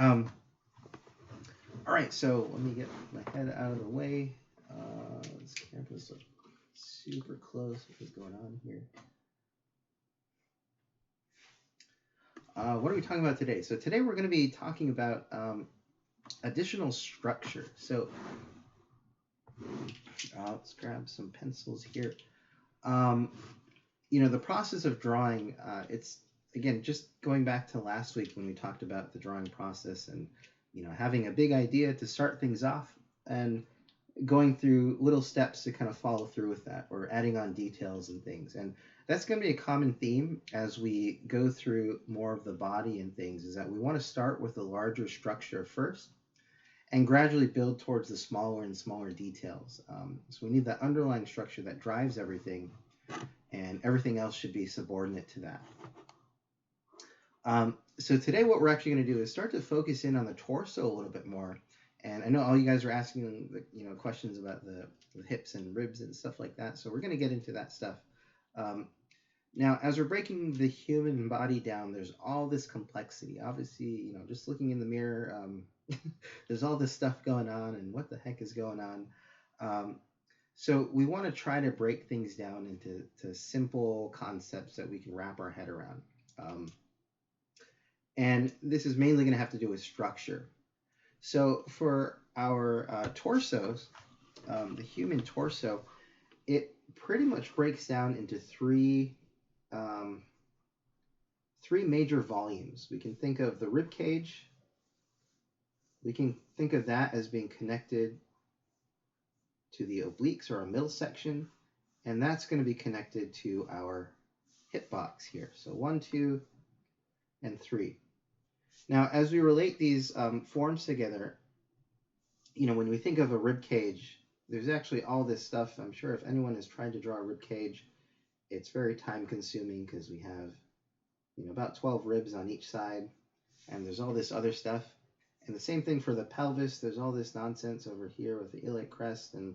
Um, all right, so let me get my head out of the way. This campus is super close. What is going on here? What are we talking about today? So today we're going to be talking about additional structure. So let's grab some pencils here. Um, the process of drawing, it's again just going back to last week when we talked about the drawing process and having a big idea to start things off and going through little steps to kind of follow through with that, or adding on details and things. And that's going to be a common theme as we go through more of the body and things, is that we want to start with the larger structure first and gradually build towards the smaller and smaller details. So we need that underlying structure that drives everything, and everything else should be subordinate to that. So today what we're actually going to do is start to focus in on the torso a little bit more. And I know all you guys are asking questions about the hips and ribs and stuff like that, so we're going to get into that stuff. Now, as we're breaking the human body down, there's all this complexity. Obviously, just looking in the mirror, there's all this stuff going on, and what the heck is going on? So we want to try to break things down into simple concepts that we can wrap our head around. And this is mainly going to have to do with structure. So for our torsos, the human torso, it pretty much breaks down into three major volumes. We can think of the rib cage. We can think of that as being connected to the obliques, or our middle section, and that's going to be connected to our hip box here. So 1, 2, and 3. Now, as we relate these forms together, when we think of a rib cage, there's actually all this stuff. I'm sure if anyone has tried to draw a rib cage, it's very time consuming because we have about 12 ribs on each side, and there's all this other stuff. And the same thing for the pelvis. There's all this nonsense over here with the iliac crest and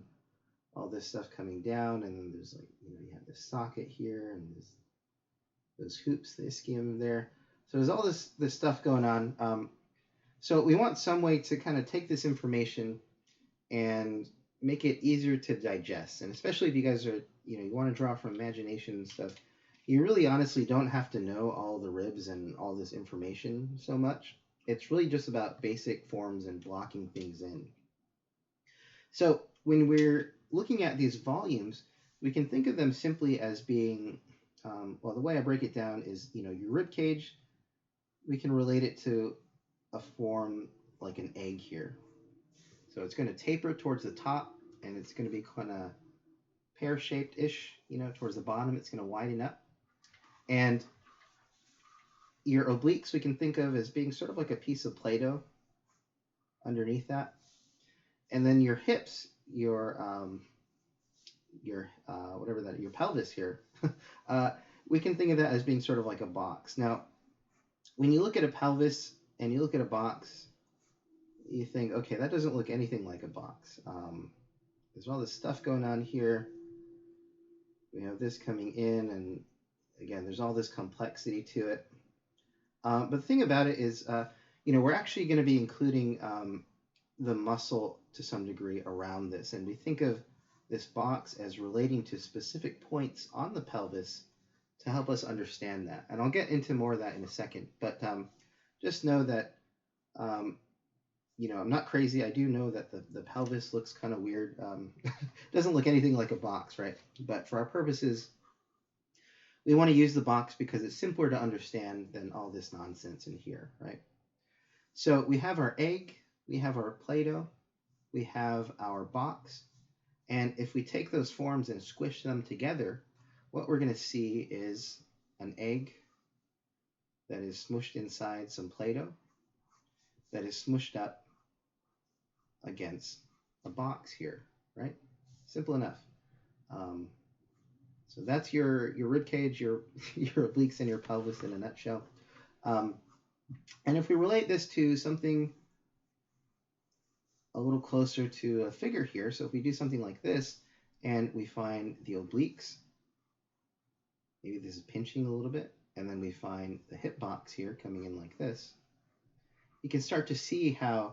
all this stuff coming down, and then there's you have this socket here and those hoops, the ischium there. So there's all this stuff going on. So we want some way to kind of take this information and make it easier to digest. And especially if you guys are, you want to draw from imagination and stuff, you really honestly don't have to know all the ribs and all this information so much. It's really just about basic forms and blocking things in. So when we're looking at these volumes, we can think of them simply as being, the way I break it down is, your rib cage, we can relate it to a form like an egg here. So it's going to taper towards the top, and it's going to be kind of pear-shaped-ish, towards the bottom. It's going to widen up. And your obliques we can think of as being sort of like a piece of Play-Doh underneath that. And then your hips, your pelvis here, we can think of that as being sort of like a box. Now, when you look at a pelvis and you look at a box, you think, okay, that doesn't look anything like a box. There's all this stuff going on here. We have this coming in, and again, there's all this complexity to it. But the thing about it is, we're actually going to be including the muscle to some degree around this. And we think of this box as relating to specific points on the pelvis to help us understand that. And I'll get into more of that in a second. But just know that, I'm not crazy. I do know that the pelvis looks kind of weird. Doesn't look anything like a box, right? But for our purposes, we want to use the box because it's simpler to understand than all this nonsense in here, right? So we have our egg, we have our Play-Doh, we have our box, and if we take those forms and squish them together, what we're going to see is an egg that is smushed inside some Play-Doh that is smushed up against a box here, right? Simple enough. So that's your rib cage, your obliques, and your pelvis in a nutshell. And if we relate this to something a little closer to a figure here, so if we do something like this, and we find the obliques, maybe this is pinching a little bit, and then we find the hip box here coming in like this, you can start to see how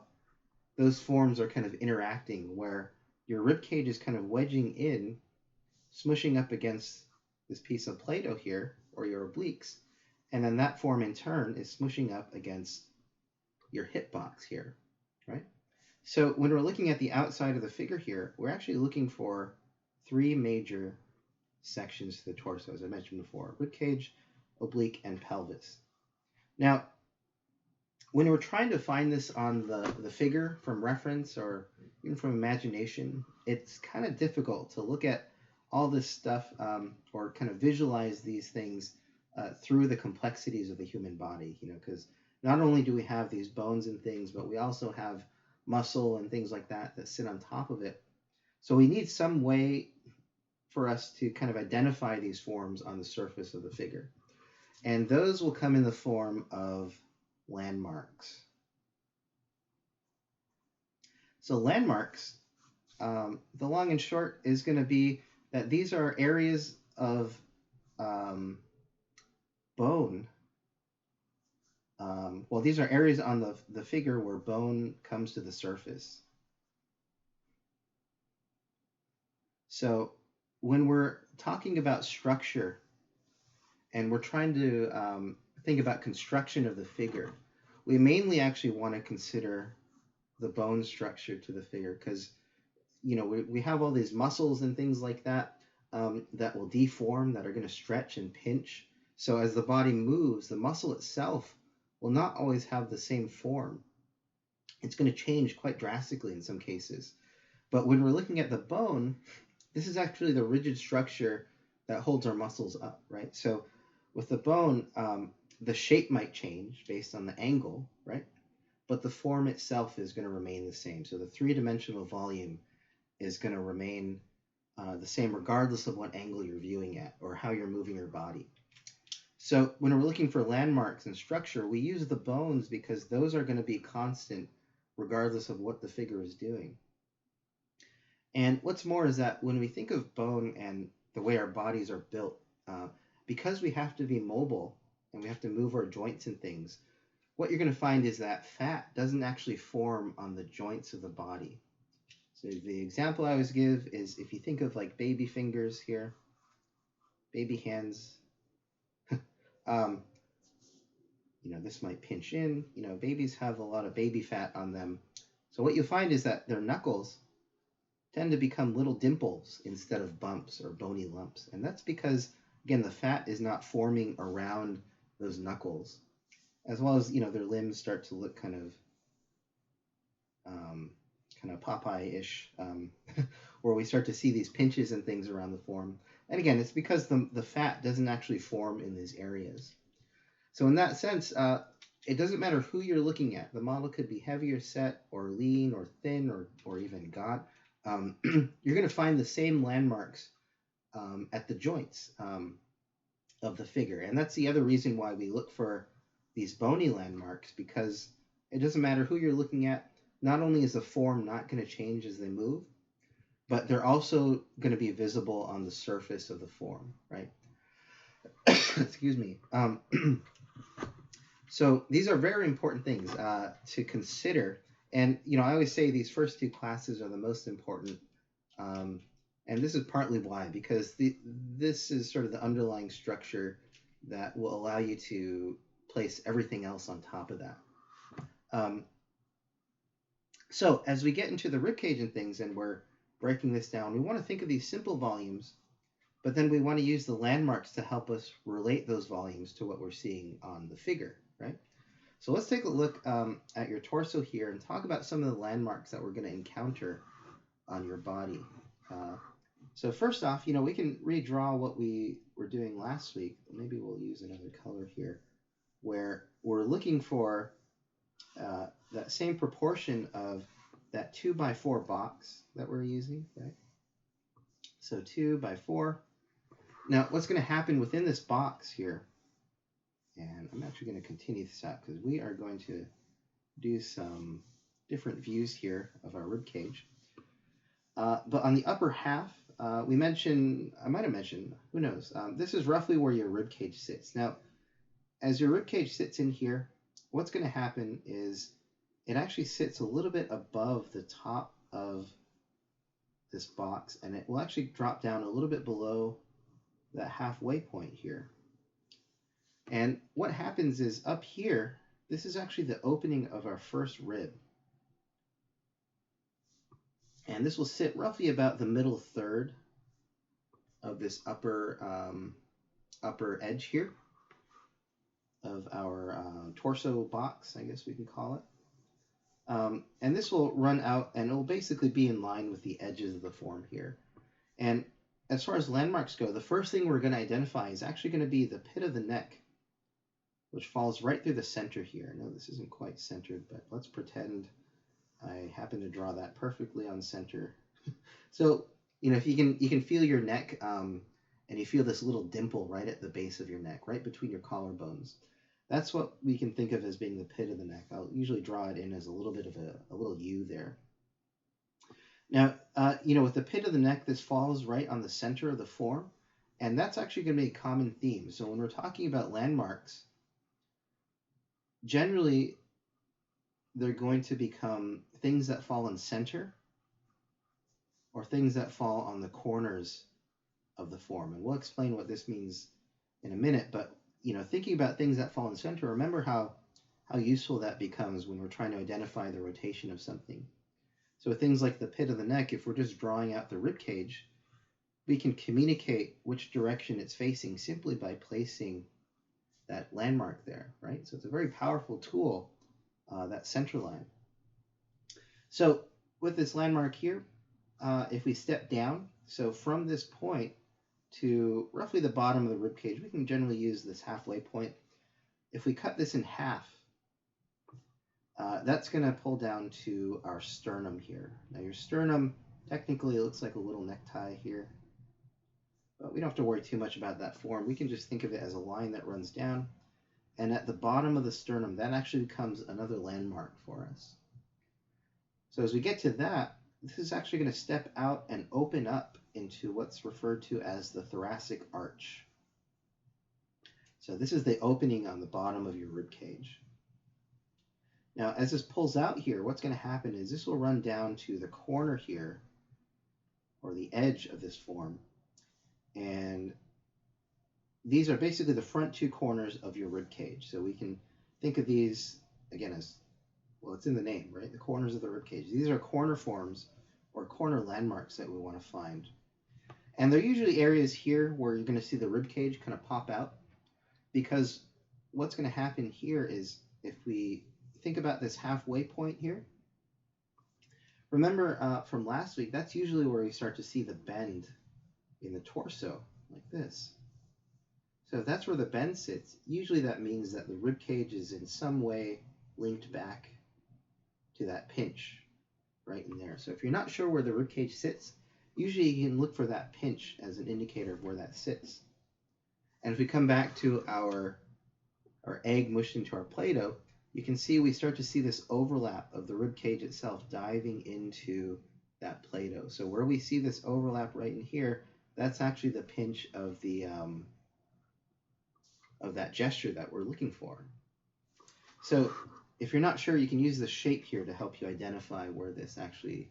those forms are kind of interacting, where your rib cage is kind of wedging in, smushing up against this piece of Play-Doh here, or your obliques, and then that form in turn is smushing up against your hip box here, right? So when we're looking at the outside of the figure here, we're actually looking for three major sections to the torso, as I mentioned before: rib cage, oblique, and pelvis. Now, when we're trying to find this on the figure from reference or even from imagination, it's kind of difficult to look at all this stuff or kind of visualize these things through the complexities of the human body, because not only do we have these bones and things, but we also have muscle and things like that sit on top of it. So we need some way for us to kind of identify these forms on the surface of the figure. And those will come in the form of landmarks. So landmarks, the long and short is going to be that these are areas of bone. Well, these are areas on the figure where bone comes to the surface. So when we're talking about structure and we're trying to think about construction of the figure, we mainly actually want to consider the bone structure to the figure, because we have all these muscles and things like that that will deform, that are going to stretch and pinch. So as the body moves, the muscle itself will not always have the same form. It's going to change quite drastically in some cases. But when we're looking at the bone, this is actually the rigid structure that holds our muscles up, right? So with the bone, the shape might change based on the angle, right? But the form itself is going to remain the same. So the three-dimensional volume is going to remain the same regardless of what angle you're viewing at or how you're moving your body. So when we're looking for landmarks and structure, we use the bones because those are going to be constant regardless of what the figure is doing. And what's more is that when we think of bone and the way our bodies are built, because we have to be mobile and we have to move our joints and things, what you're going to find is that fat doesn't actually form on the joints of the body. So the example I always give is if you think of like baby fingers here, baby hands, this might pinch in. Babies have a lot of baby fat on them. So what you'll find is that their knuckles tend to become little dimples instead of bumps or bony lumps. And that's because, again, the fat is not forming around those knuckles, as well as, their limbs start to look kind of Popeye-ish, where we start to see these pinches and things around the form. And again, it's because the fat doesn't actually form in these areas. So in that sense, it doesn't matter who you're looking at. The model could be heavier set or lean or thin or even gaunt. You're going to find the same landmarks at the joints of the figure. And that's the other reason why we look for these bony landmarks, because it doesn't matter who you're looking at. Not only is the form not going to change as they move, but they're also going to be visible on the surface of the form, right? Excuse me. So these are very important things to consider. And, I always say these first two classes are the most important. And this is partly why, because this is sort of the underlying structure that will allow you to place everything else on top of that. So as we get into the ribcage and things, and we're breaking this down, we want to think of these simple volumes, but then we want to use the landmarks to help us relate those volumes to what we're seeing on the figure, right? So let's take a look at your torso here and talk about some of the landmarks that we're going to encounter on your body. So first off, we can redraw what we were doing last week. Maybe we'll use another color here, where we're looking for that same proportion of that 2x4 box that we're using, right? So 2x4. Now, what's going to happen within this box here, and I'm actually going to continue this out because we are going to do some different views here of our rib cage. But on the upper half, I might have mentioned, who knows, this is roughly where your rib cage sits. Now, as your rib cage sits in here, what's going to happen is it actually sits a little bit above the top of this box, and it will actually drop down a little bit below that halfway point here. And what happens is up here, this is actually the opening of our first rib. And this will sit roughly about the middle third of this upper edge here of our torso box, I guess we can call it. And this will run out, and it will basically be in line with the edges of the form here. And as far as landmarks go, the first thing we're going to identify is actually going to be the pit of the neck, which falls right through the center here. I know this isn't quite centered, but let's pretend I happen to draw that perfectly on center. So, if you can feel your neck, and you feel this little dimple right at the base of your neck, right between your collarbones. That's what we can think of as being the pit of the neck. I'll usually draw it in as a little bit of a little U there. Now, with the pit of the neck, this falls right on the center of the form, and that's actually going to be a common theme. So when we're talking about landmarks, generally, they're going to become things that fall in center or things that fall on the corners of the form. And we'll explain what this means in a minute, but thinking about things that fall in center, remember how useful that becomes when we're trying to identify the rotation of something. So things like the pit of the neck, if we're just drawing out the rib cage, we can communicate which direction it's facing simply by placing that landmark there, right? So it's a very powerful tool, that center line. So with this landmark here, if we step down, so from this point to roughly the bottom of the rib cage, we can generally use this halfway point. If we cut this in half, that's going to pull down to our sternum here. Now your sternum technically looks like a little necktie here, but we don't have to worry too much about that form. We can just think of it as a line that runs down, and at the bottom of the sternum, that actually becomes another landmark for us. So as we get to that, this is actually going to step out and open up into what's referred to as the thoracic arch. So this is the opening on the bottom of your rib cage. Now, as this pulls out here, what's going to happen is this will run down to the corner here, or the edge of this form. And these are basically the front two corners of your rib cage. So we can think of these, again, as, well, it's in the name, right? The corners of the rib cage. These are corner forms or corner landmarks that we want to find. And they're usually areas here where you're going to see the rib cage kind of pop out, because what's going to happen here is if we think about this halfway point here, remember from last week, that's usually where we start to see the bend in the torso, like this. So if that's where the bend sits, usually that means that the rib cage is in some way linked back to that pinch right in there. So if you're not sure where the rib cage sits, usually you can look for that pinch as an indicator of where that sits. And if we come back to our egg mushed into our Play-Doh, you can see we start to see this overlap of the rib cage itself diving into that Play-Doh. So where we see this overlap right in here, that's actually the pinch of the of that gesture that we're looking for. So if you're not sure, you can use the shape here to help you identify where this actually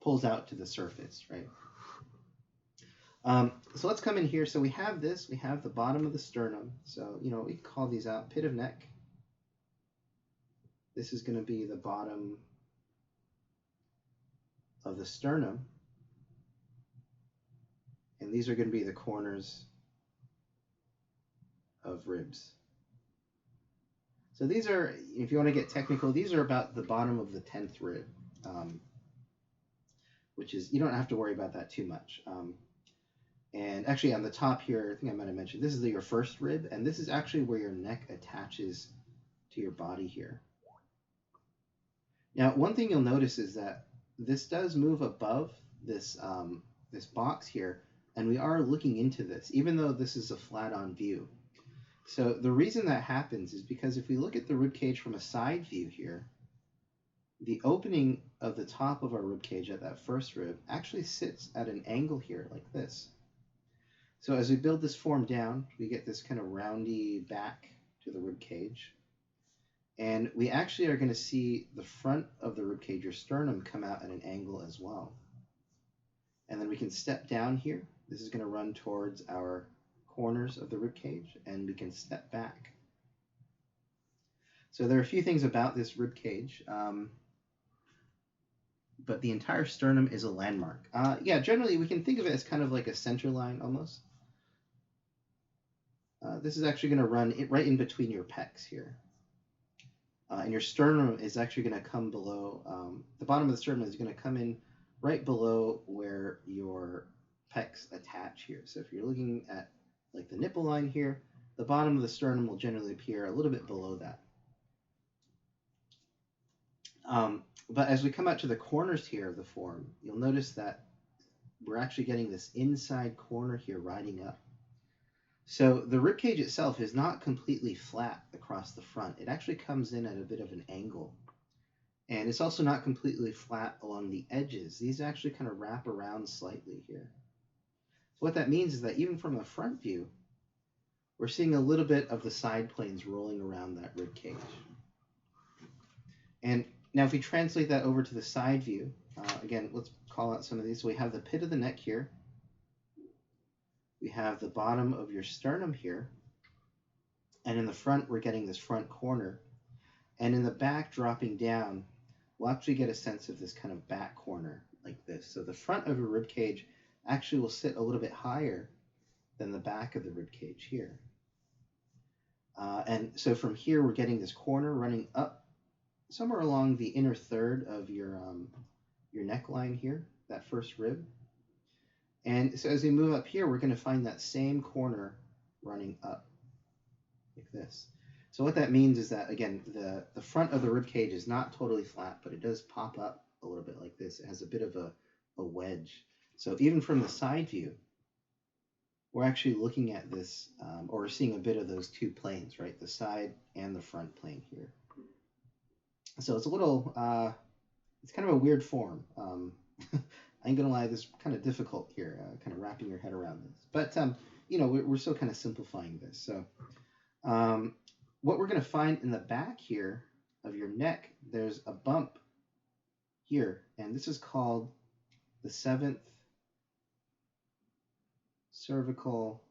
pulls out to the surface, right? So let's come in here. So we have this, we have the bottom of the sternum. So, we can call these out, pit of neck. This is going to be the bottom of the sternum. And these are going to be the corners of ribs. So these are, if you want to get technical, these are about the bottom of the 10th rib, which is, you don't have to worry about that too much. And actually on the top here, I think I might have mentioned, this is your first rib, and this is actually where your neck attaches to your body here. Now, one thing you'll notice is that this does move above this, this box here, and we are looking into this, even though this is a flat-on view. So the reason that happens is because if we look at the rib cage from a side view here, the opening of the top of our rib cage at that first rib actually sits at an angle here like this. So as we build this form down, we get this kind of roundy back to the rib cage. And we actually are going to see the front of the ribcage, your sternum, come out at an angle as well. And then we can step down here. This is going to run towards our corners of the ribcage, and we can step back. So there are a few things about this ribcage, but the entire sternum is a landmark. Yeah, generally we can think of it as kind of like a center line almost. This is actually going to run right in between your pecs here. And your sternum is actually going to come below, the bottom of the sternum is going to come in right below where your pecs attach here. So if you're looking at like the nipple line here, the bottom of the sternum will generally appear a little bit below that. But as we come out to the corners here of the form, you'll notice that we're actually getting this inside corner here riding up. So the ribcage itself is not completely flat across the front. It actually comes in at a bit of an angle. And it's also not completely flat along the edges. These actually kind of wrap around slightly here. So what that means is that even from a front view, we're seeing a little bit of the side planes rolling around that ribcage. And now if we translate that over to the side view, again, let's call out some of these. So we have the pit of the neck here. We have the bottom of your sternum here. And in the front, we're getting this front corner. And in the back, dropping down, we'll actually get a sense of this kind of back corner like this. So the front of your ribcage actually will sit a little bit higher than the back of the ribcage here. And so from here, we're getting this corner running up somewhere along the inner third of your neckline here, that first rib. And so as we move up here, we're going to find that same corner running up like this. So what that means is that, again, the front of the ribcage is not totally flat, but it does pop up a little bit like this. It has a bit of a wedge. So even from the side view, we're actually looking at this, or seeing a bit of those two planes, right? The side and the front plane here. So it's a little, it's kind of a weird form. I ain't gonna lie, this is kind of difficult here, kind of wrapping your head around this. But, you know, we're still kind of simplifying this. So what we're gonna find in the back here of your neck, there's a bump here, and this is called the 7th cervical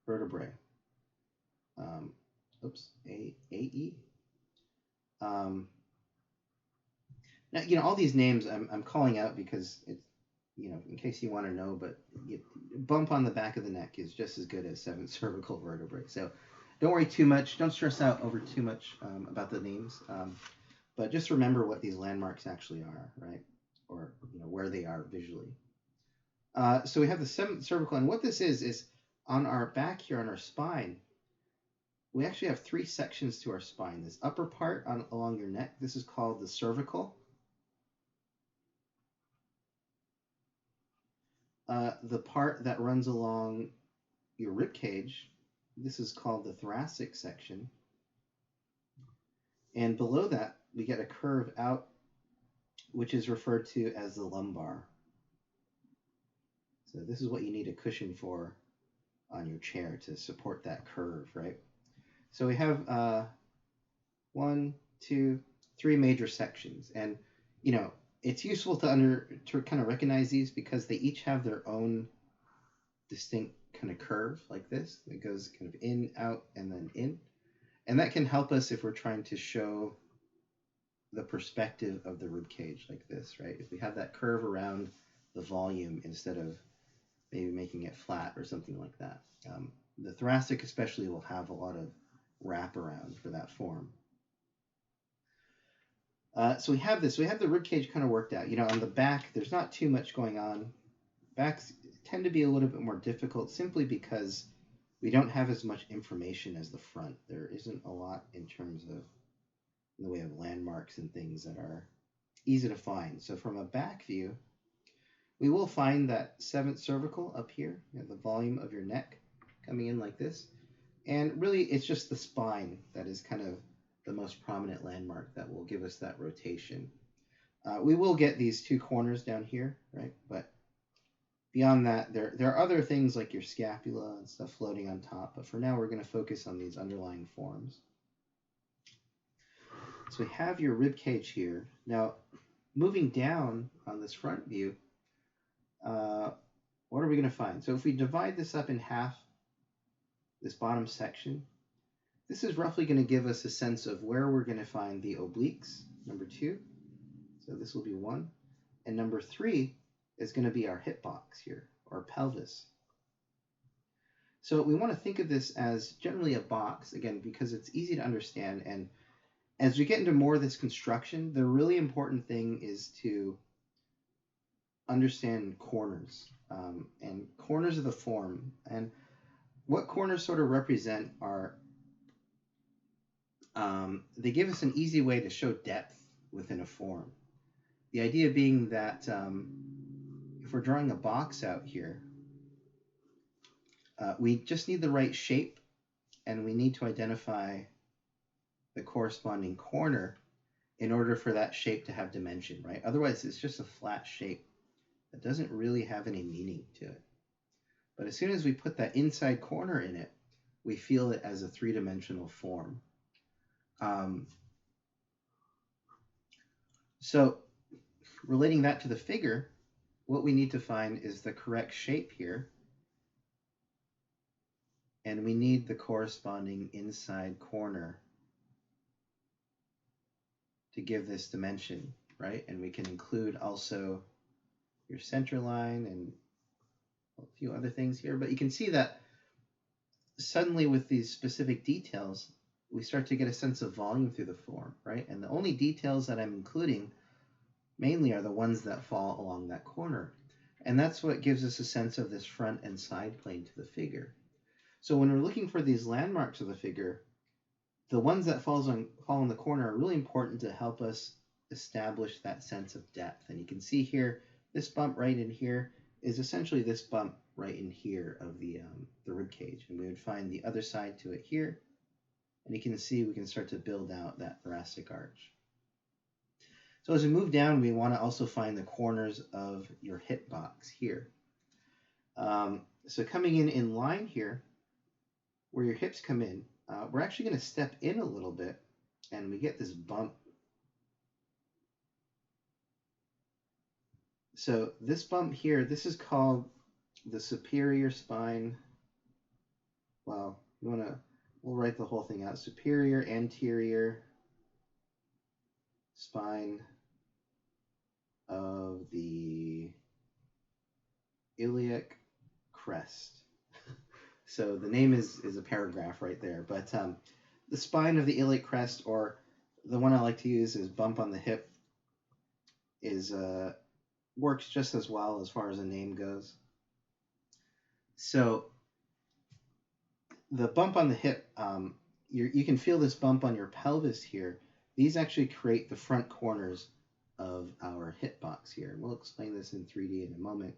vertebrae. AE. Now, you know, all these names I'm calling out because it's, you know, in case you want to know, but bump on the back of the neck is just as good as 7th cervical vertebrae. So don't worry too much. Don't stress out over too much about the names. But just remember what these landmarks actually are, right? Or, you know, where they are visually. So we have the 7th cervical, and what this is on our back here, on our spine, we actually have 3 sections to our spine. This upper part along your neck, this is called the cervical. The part that runs along your rib cage, this is called the thoracic section. And below that, we get a curve out, which is referred to as the lumbar. So this is what you need a cushion for on your chair to support that curve, right? So we have 1, 2, 3 major sections, and you know, it's useful to kind of recognize these because they each have their own distinct kind of curve like this that goes kind of in, out, and then in, and that can help us if we're trying to show the perspective of the rib cage like this, right? If we have that curve around the volume instead of maybe making it flat or something like that. The thoracic especially will have a lot of wraparound for that form. So we have this. We have the rib cage kind of worked out. You know, on the back, there's not too much going on. Backs tend to be a little bit more difficult simply because we don't have as much information as the front. There isn't a lot in terms of in the way of landmarks and things that are easy to find. So from a back view, we will find that 7th cervical up here, you know, the volume of your neck coming in like this. And really, it's just the spine that is kind of the most prominent landmark that will give us that rotation. We will get these 2 corners down here, right? But Beyond that, there are other things like your scapula and stuff floating on top, but for now we're going to focus on these underlying forms. So we have your rib cage here. Now, moving down on this front view, what are we going to find? So if we divide this up in half, this bottom section, this is roughly going to give us a sense of where we're going to find the obliques, number 2. So this will be 1. And number 3 is going to be our hip box here, or pelvis. So we want to think of this as generally a box, again, because it's easy to understand. And as we get into more of this construction, the really important thing is to understand corners. And corners of the form. And what corners sort of represent are, they give us an easy way to show depth within a form. The idea being that if we're drawing a box out here, we just need the right shape, and we need to identify the corresponding corner in order for that shape to have dimension, right? Otherwise, it's just a flat shape that doesn't really have any meaning to it. But as soon as we put that inside corner in it, we feel it as a three-dimensional form. So relating that to the figure, what we need to find is the correct shape here, and we need the corresponding inside corner to give this dimension, right? And we can include also your center line and a few other things here, but you can see that suddenly with these specific details, we start to get a sense of volume through the form, right? And the only details that I'm including mainly are the ones that fall along that corner. And that's what gives us a sense of this front and side plane to the figure. So when we're looking for these landmarks of the figure, the ones that fall in the corner are really important to help us establish that sense of depth. And you can see here, this bump right in here is essentially this bump right in here of the rib cage. And we would find the other side to it here. And you can see we can start to build out that thoracic arch. So as we move down, we want to also find the corners of your hip box here. So coming in line here, where your hips come in, we're actually going to step in a little bit, and we get this bump. So this bump here, this is called the superior spine. Well, we'll write the whole thing out. Superior anterior spine of the iliac crest. So the name is a paragraph right there, but the spine of the iliac crest, or the one I like to use is bump on the hip, is works just as well as far as a name goes. So the bump on the hip, you can feel this bump on your pelvis here. These actually create the front corners of our hip box here. We'll explain this in 3D in a moment.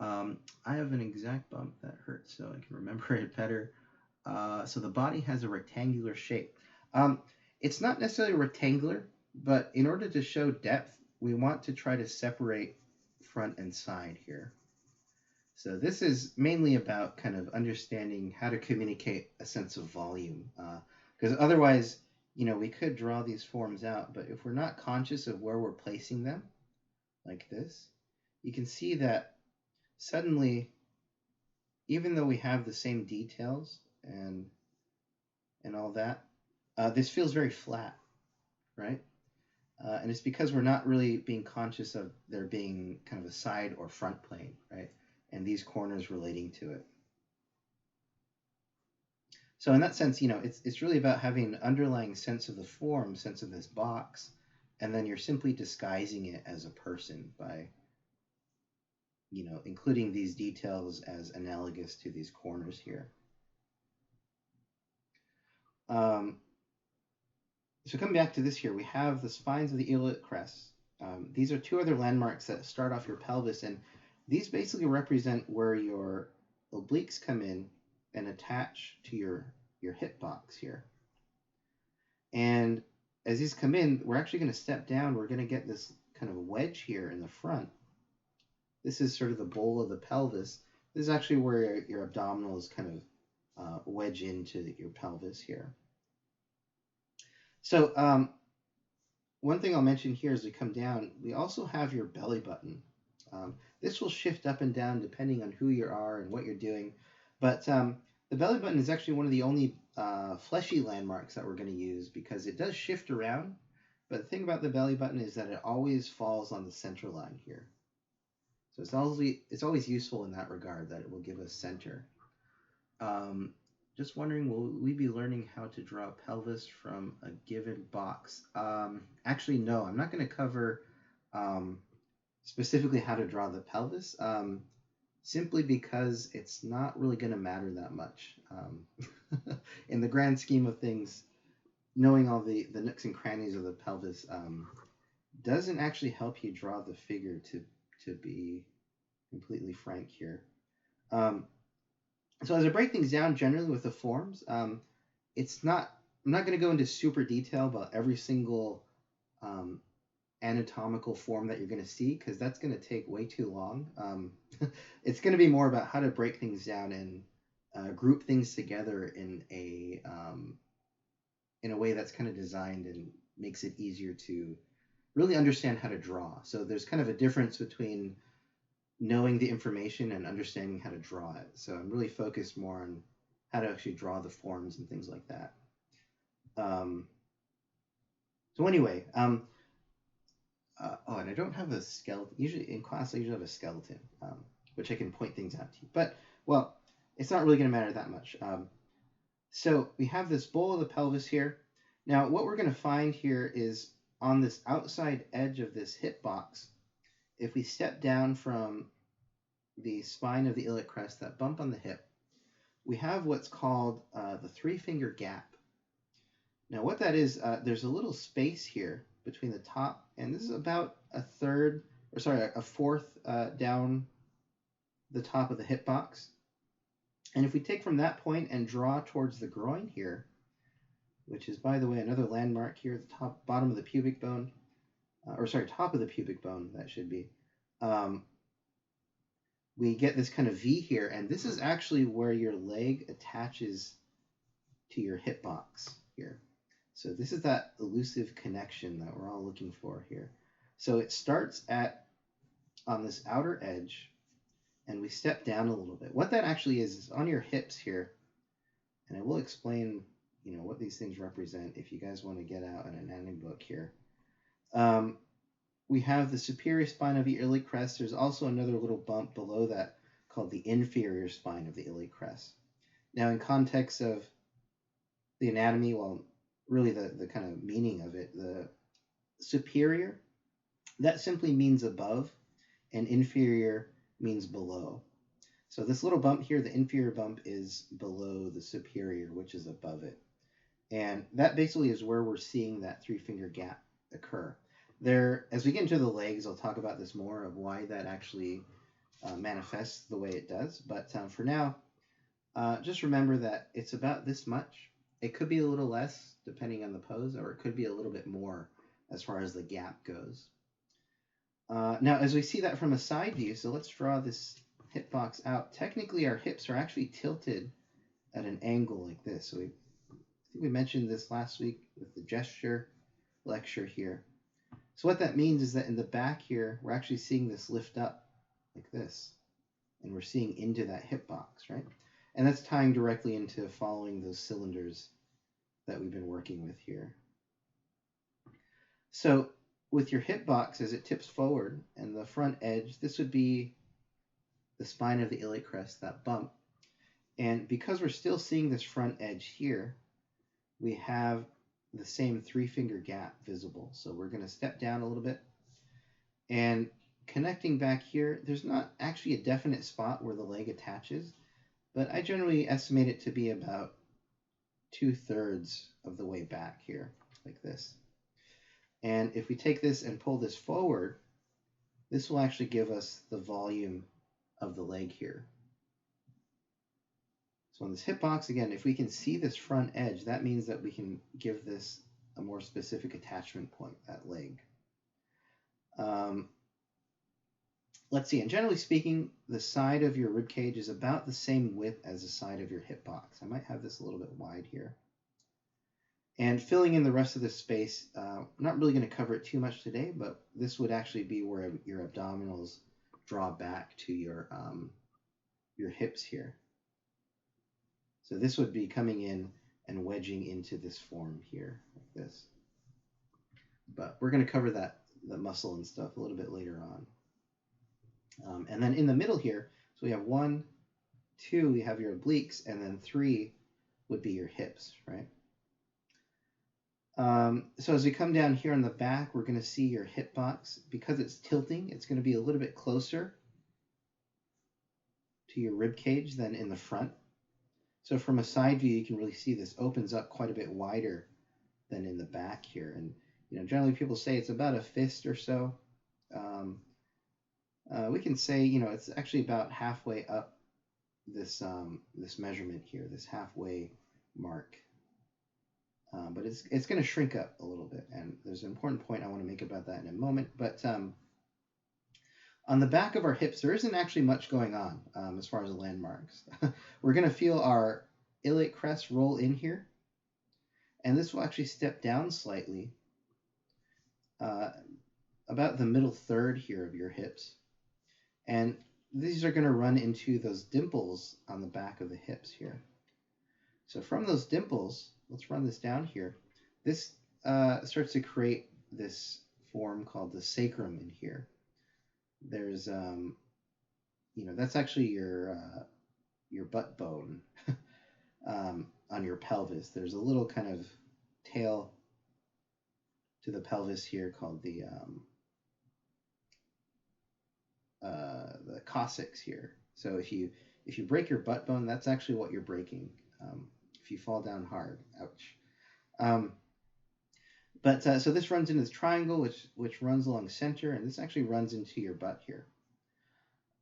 I have an exact bump that hurts, so I can remember it better. So the body has a rectangular shape. It's not necessarily rectangular, but in order to show depth, we want to try to separate front and side here. So this is mainly about kind of understanding how to communicate a sense of volume, because otherwise, we could draw these forms out, but if we're not conscious of where we're placing them, like this, you can see that suddenly, even though we have the same details and all that, this feels very flat, right? And it's because we're not really being conscious of there being kind of a side or front plane, right? And these corners relating to it. So in that sense, it's really about having an underlying sense of the form, sense of this box, and then you're simply disguising it as a person by, including these details as analogous to these corners here. So coming back to this here, we have the spines of the iliac crest. These are two other landmarks that start off your pelvis, and these basically represent where your obliques come in and attach to your hip box here. And as these come in, we're actually going to step down. We're going to get this kind of wedge here in the front. This is sort of the bowl of the pelvis. This is actually where your abdominals kind of wedge into your pelvis here. So one thing I'll mention here as we come down, we also have your belly button. This will shift up and down depending on who you are and what you're doing. But the belly button is actually one of the only fleshy landmarks that we're going to use because it does shift around. But the thing about the belly button is that it always falls on the center line here. So it's always useful in that regard that it will give us center. Just wondering, will we be learning how to draw pelvis from a given box? Actually, no, I'm not going to cover specifically how to draw the pelvis, simply because it's not really going to matter that much. In the grand scheme of things, knowing all the nooks and crannies of the pelvis doesn't actually help you draw the figure, to be completely frank here. So as I break things down generally with the forms, I'm not going to go into super detail about every single anatomical form that you're going to see because that's going to take way too long. It's going to be more about how to break things down and group things together in a way that's kind of designed and makes it easier to really understand how to draw. So there's kind of a difference between knowing the information and understanding how to draw it. So I'm really focused more on how to actually draw the forms and things like that. So anyway, and I don't have a skeleton. Usually in class, I usually have a skeleton, which I can point things out to you. But, well, it's not really going to matter that much. So we have this bowl of the pelvis here. Now, what we're going to find here is on this outside edge of this hip box, if we step down from the spine of the iliac crest, that bump on the hip, we have what's called the three-finger gap. Now what that is, there's a little space here between the top, and this is about a fourth down the top of the hip box. And if we take from that point and draw towards the groin here, which is, by the way, another landmark here at the bottom of the pubic bone, top of the pubic bone, that should be, we get this kind of V here, and this is actually where your leg attaches to your hip box here. So this is that elusive connection that we're all looking for here. So it starts on this outer edge, and we step down a little bit. What that actually is on your hips here, and I will explain, what these things represent if you guys want to get out an anatomy book here. We have the superior spine of the iliac crest. There's also another little bump below that called the inferior spine of the iliac crest. Now, in context of the anatomy, well, really the kind of meaning of it, the superior, that simply means above, and inferior means below. So this little bump here, the inferior bump, is below the superior, which is above it. And that basically is where we're seeing that three-finger gap occur. There, as we get into the legs, I'll talk about this more of why that actually manifests the way it does. But for now, just remember that it's about this much. It could be a little less depending on the pose, or it could be a little bit more as far as the gap goes. Now, as we see that from a side view, so let's draw this hip box out. Technically, our hips are actually tilted at an angle like this. So I think we mentioned this last week with the gesture lecture here. So what that means is that in the back here, we're actually seeing this lift up like this, and we're seeing into that hip box, right? And that's tying directly into following those cylinders that we've been working with here. So with your hip box, as it tips forward and the front edge, this would be the spine of the iliac crest, that bump. And because we're still seeing this front edge here, we have the same three-finger gap visible. So we're going to step down a little bit. And connecting back here, there's not actually a definite spot where the leg attaches, but I generally estimate it to be about 2/3 of the way back here, like this. And if we take this and pull this forward, this will actually give us the volume of the leg here. So on this hip box, again, if we can see this front edge, that means that we can give this a more specific attachment point, that leg. let's see, and generally speaking, the side of your rib cage is about the same width as the side of your hip box. I might have this a little bit wide here. And filling in the rest of the space, I'm not really going to cover it too much today, but this would actually be where your abdominals draw back to your hips here. So this would be coming in and wedging into this form here, like this. But we're going to cover the muscle and stuff a little bit later on. And then in the middle here, so we have 1, 2, we have your obliques, and then 3 would be your hips, right? So as we come down here on the back, we're going to see your hip box. Because it's tilting, it's going to be a little bit closer to your rib cage than in the front. So from a side view, you can really see this opens up quite a bit wider than in the back here. And generally people say it's about a fist or so. We can say it's actually about halfway up this measurement here, this halfway mark. But it's going to shrink up a little bit, and there's an important point I want to make about that in a moment. But on the back of our hips, there isn't actually much going on as far as the landmarks. We're going to feel our iliac crest roll in here, and this will actually step down slightly about the middle third here of your hips. And these are going to run into those dimples on the back of the hips here. So from those dimples, let's run this down here. This starts to create this form called the sacrum in here. There's, that's actually your butt bone on your pelvis. There's a little kind of tail to the pelvis here called the coccyx here. So if you break your butt bone, that's actually what you're breaking. If you fall down hard, ouch. So this runs into this triangle, which runs along center, and this actually runs into your butt here.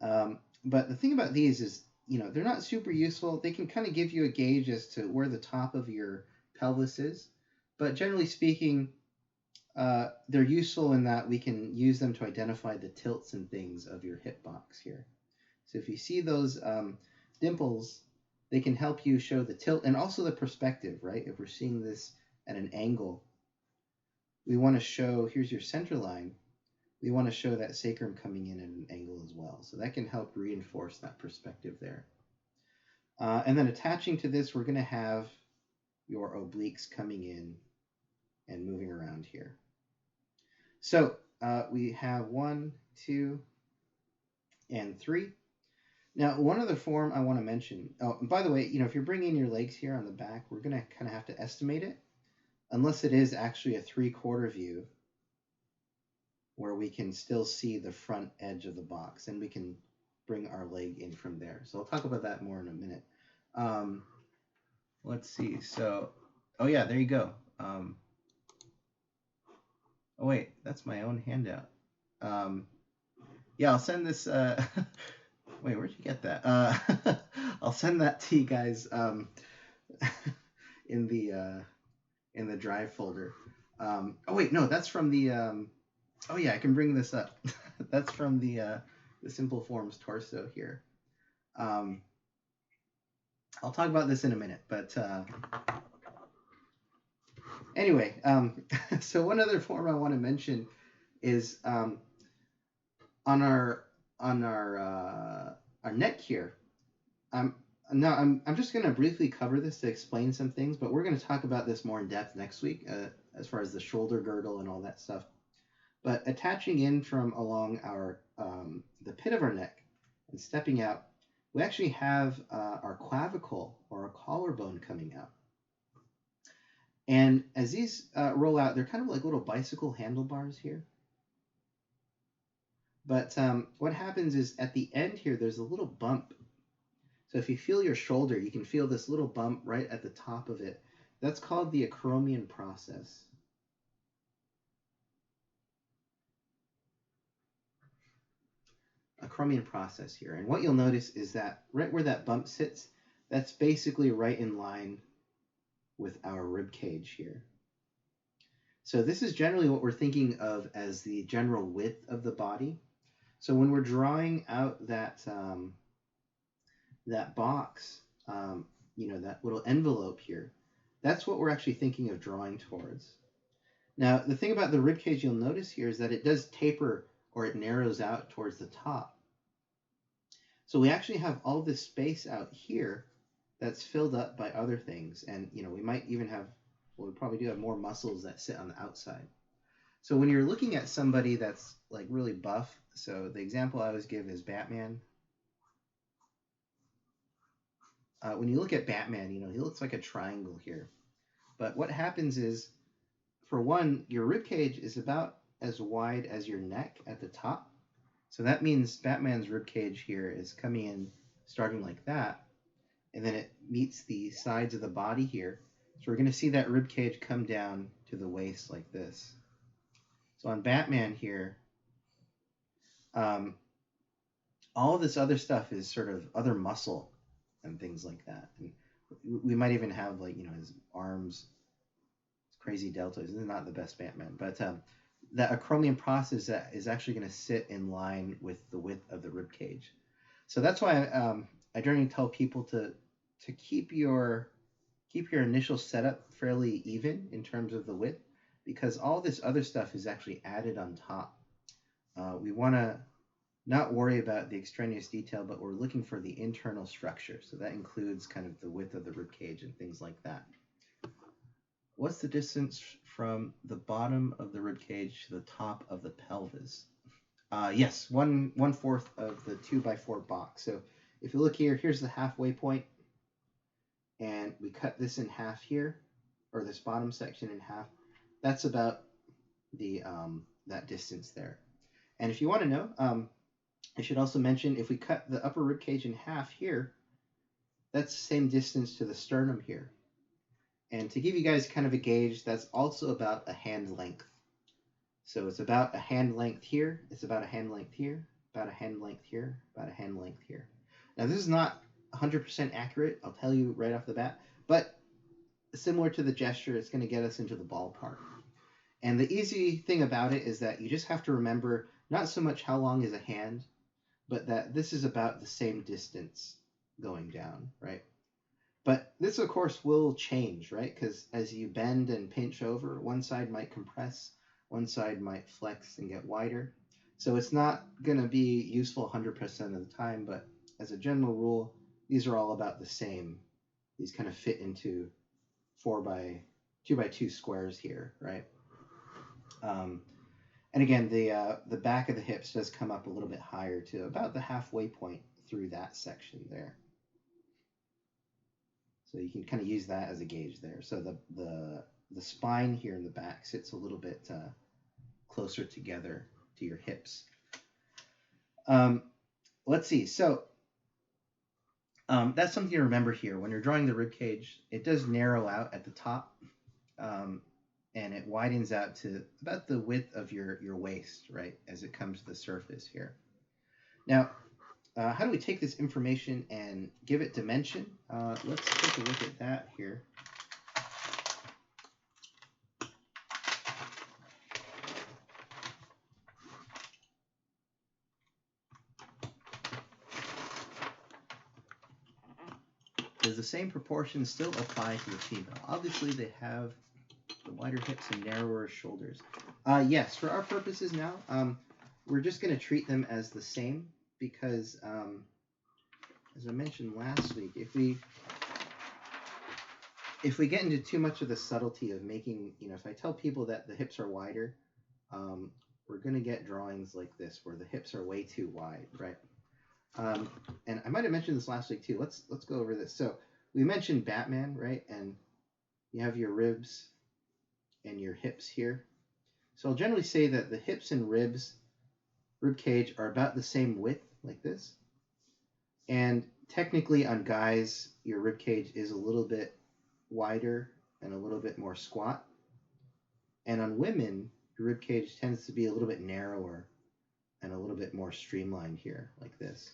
But the thing about these is, they're not super useful. They can kind of give you a gauge as to where the top of your pelvis is, but generally speaking, they're useful in that we can use them to identify the tilts and things of your hip box here. So if you see those dimples, they can help you show the tilt and also the perspective, right? If we're seeing this at an angle, we want to show, here's your center line, we want to show that sacrum coming in at an angle as well. So that can help reinforce that perspective there. And then attaching to this, we're going to have your obliques coming in and moving around here. So we have 1, 2, and 3. Now, one other form I want to mention, and by the way, if you're bringing your legs here on the back, we're going to kind of have to estimate it, unless it is actually a 3/4 view where we can still see the front edge of the box, and we can bring our leg in from there. So I'll talk about that more in a minute. Let's see. So, oh yeah, there you go. Oh wait, that's my own handout. Yeah, I'll send this. Wait, where'd you get that? I'll send that to you guys in the drive folder. Oh wait, no, that's from the. Oh yeah, I can bring this up. That's from the Simple Forms torso here. I'll talk about this in a minute, but anyway, so one other form I want to mention is on our neck here. Now I'm just going to briefly cover this to explain some things, but we're going to talk about this more in depth next week as far as the shoulder girdle and all that stuff. But attaching in from along our the pit of our neck and stepping out, we actually have our clavicle or our collarbone coming out. And as these roll out, they're kind of like little bicycle handlebars here. But what happens is at the end here, there's a little bump. So if you feel your shoulder, you can feel this little bump right at the top of it. That's called the acromion process. Acromion process here. And what you'll notice is that right where that bump sits, that's basically right in line with our rib cage here. So this is generally what we're thinking of as the general width of the body. So when we're drawing out that that box, that little envelope here, that's what we're actually thinking of drawing towards. Now, the thing about the rib cage you'll notice here is that it does taper, or it narrows out towards the top. So we actually have all this space out here that's filled up by other things. And, we might even have, well, we probably do have more muscles that sit on the outside. So when you're looking at somebody that's like really buff, so the example I always give is Batman. When you look at Batman, he looks like a triangle here. But what happens is, for one, your rib cage is about as wide as your neck at the top. So that means Batman's rib cage here is coming in starting like that, and then it meets the sides of the body here. So we're going to see that rib cage come down to the waist like this. So on Batman here, all of this other stuff is sort of other muscle and things like that. And we might even have his arms, crazy deltoids. This is not the best Batman, but that acromion process that is actually going to sit in line with the width of the rib cage. So that's why I generally tell people to keep your initial setup fairly even in terms of the width, because all this other stuff is actually added on top. We want to not worry about the extraneous detail, but we're looking for the internal structure. So that includes kind of the width of the rib cage and things like that. What's the distance from the bottom of the rib cage to the top of the pelvis? Yes, 1/4 of the 2x4 box. So if you look here, here's the halfway point, and we cut this in half here, or this bottom section in half. That's about the that distance there. And if you want to know, I should also mention, if we cut the upper rib cage in half here, that's the same distance to the sternum here. And to give you guys kind of a gauge, that's also about a hand length. So it's about a hand length here, it's about a hand length here, about a hand length here, about a hand length here. Now this is not 100% accurate, I'll tell you right off the bat, but similar to the gesture, it's going to get us into the ballpark. And the easy thing about it is that you just have to remember not so much how long is a hand, but that this is about the same distance going down, right? But this, of course, will change, right? Because as you bend and pinch over, one side might compress, one side might flex and get wider. So it's not going to be useful 100% of the time, but as a general rule, these are all about the same. These kind of fit into 2x2 squares here, right? And again, the back of the hips does come up a little bit higher to about the halfway point through that section there. So you can kind of use that as a gauge there. So the spine here in the back sits a little bit closer together to your hips. Let's see. So that's something to remember here. When you're drawing the rib cage, it does narrow out at the top, and it widens out to about the width of your waist, right, as it comes to the surface here. Now, how do we take this information and give it dimension? Let's take a look at that here. Does the same proportions still apply to the female? Obviously, they have the wider hips and narrower shoulders. Yes, for our purposes now, we're just going to treat them as the same because, as I mentioned last week, if we get into too much of the subtlety of making, if I tell people that the hips are wider, we're going to get drawings like this where the hips are way too wide, right? And I might have mentioned this last week too. Let's go over this. So we mentioned Batman, right? And you have your ribs and your hips here. So I'll generally say that the hips and rib cage are about the same width, like this. And technically on guys, your rib cage is a little bit wider and a little bit more squat. And on women, your rib cage tends to be a little bit narrower and a little bit more streamlined here, like this.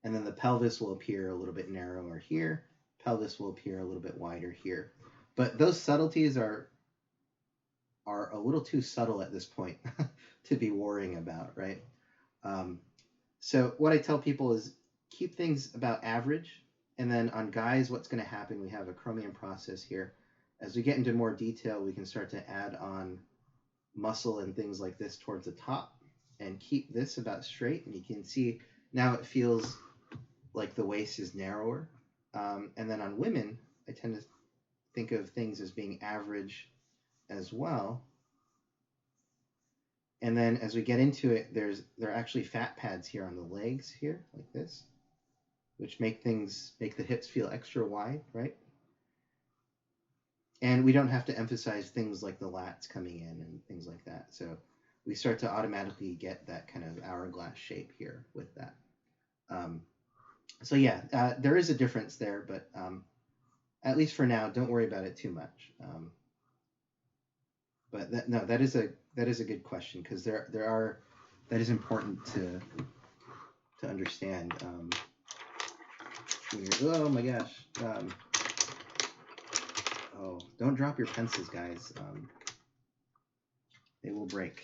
And then the pelvis will appear a little bit narrower here. Pelvis will appear a little bit wider here. But those subtleties are a little too subtle at this point to be worrying about, right? So what I tell people is keep things about average, and then on guys, what's going to happen? We have a chromium process here. As we get into more detail, we can start to add on muscle and things like this towards the top, and keep this about straight. And you can see now it feels like the waist is narrower. And then on women, I tend to think of things as being average as well. And then as we get into it, there are actually fat pads here on the legs here, like this, which make the hips feel extra wide, right? And we don't have to emphasize things like the lats coming in and things like that. So we start to automatically get that kind of hourglass shape here with that. So yeah, there is a difference there, but at least for now, don't worry about it too much. But that is a good question, because that is important to understand. Oh my gosh. Oh, don't drop your pencils, guys. They will break.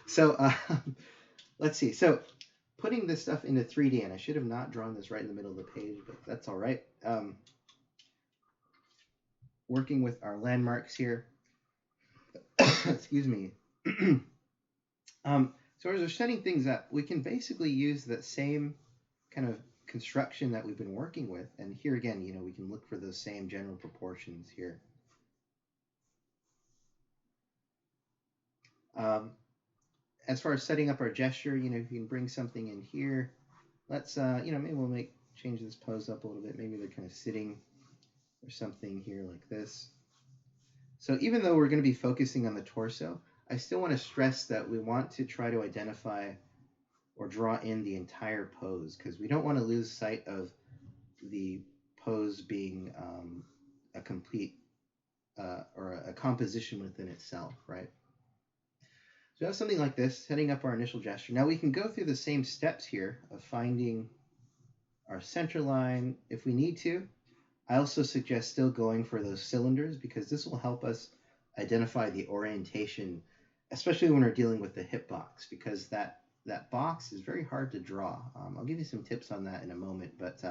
So let's see. So putting this stuff into 3D, and I should have not drawn this right in the middle of the page, but that's all right. Working with our landmarks here. Excuse me. So as we're setting things up, we can basically use that same kind of construction that we've been working with. And here again, we can look for those same general proportions here. As far as setting up our gesture, you can bring something in here. Let's, maybe we'll change this pose up a little bit. Maybe they're kind of sitting or something here like this. So even though we're going to be focusing on the torso, I still want to stress that we want to try to identify or draw in the entire pose, because we don't want to lose sight of the pose being a complete or a composition within itself, right? So we have something like this, setting up our initial gesture. Now we can go through the same steps here of finding our center line if we need to. I also suggest still going for those cylinders, because this will help us identify the orientation, especially when we're dealing with the hip box, because that box is very hard to draw. I'll give you some tips on that in a moment, but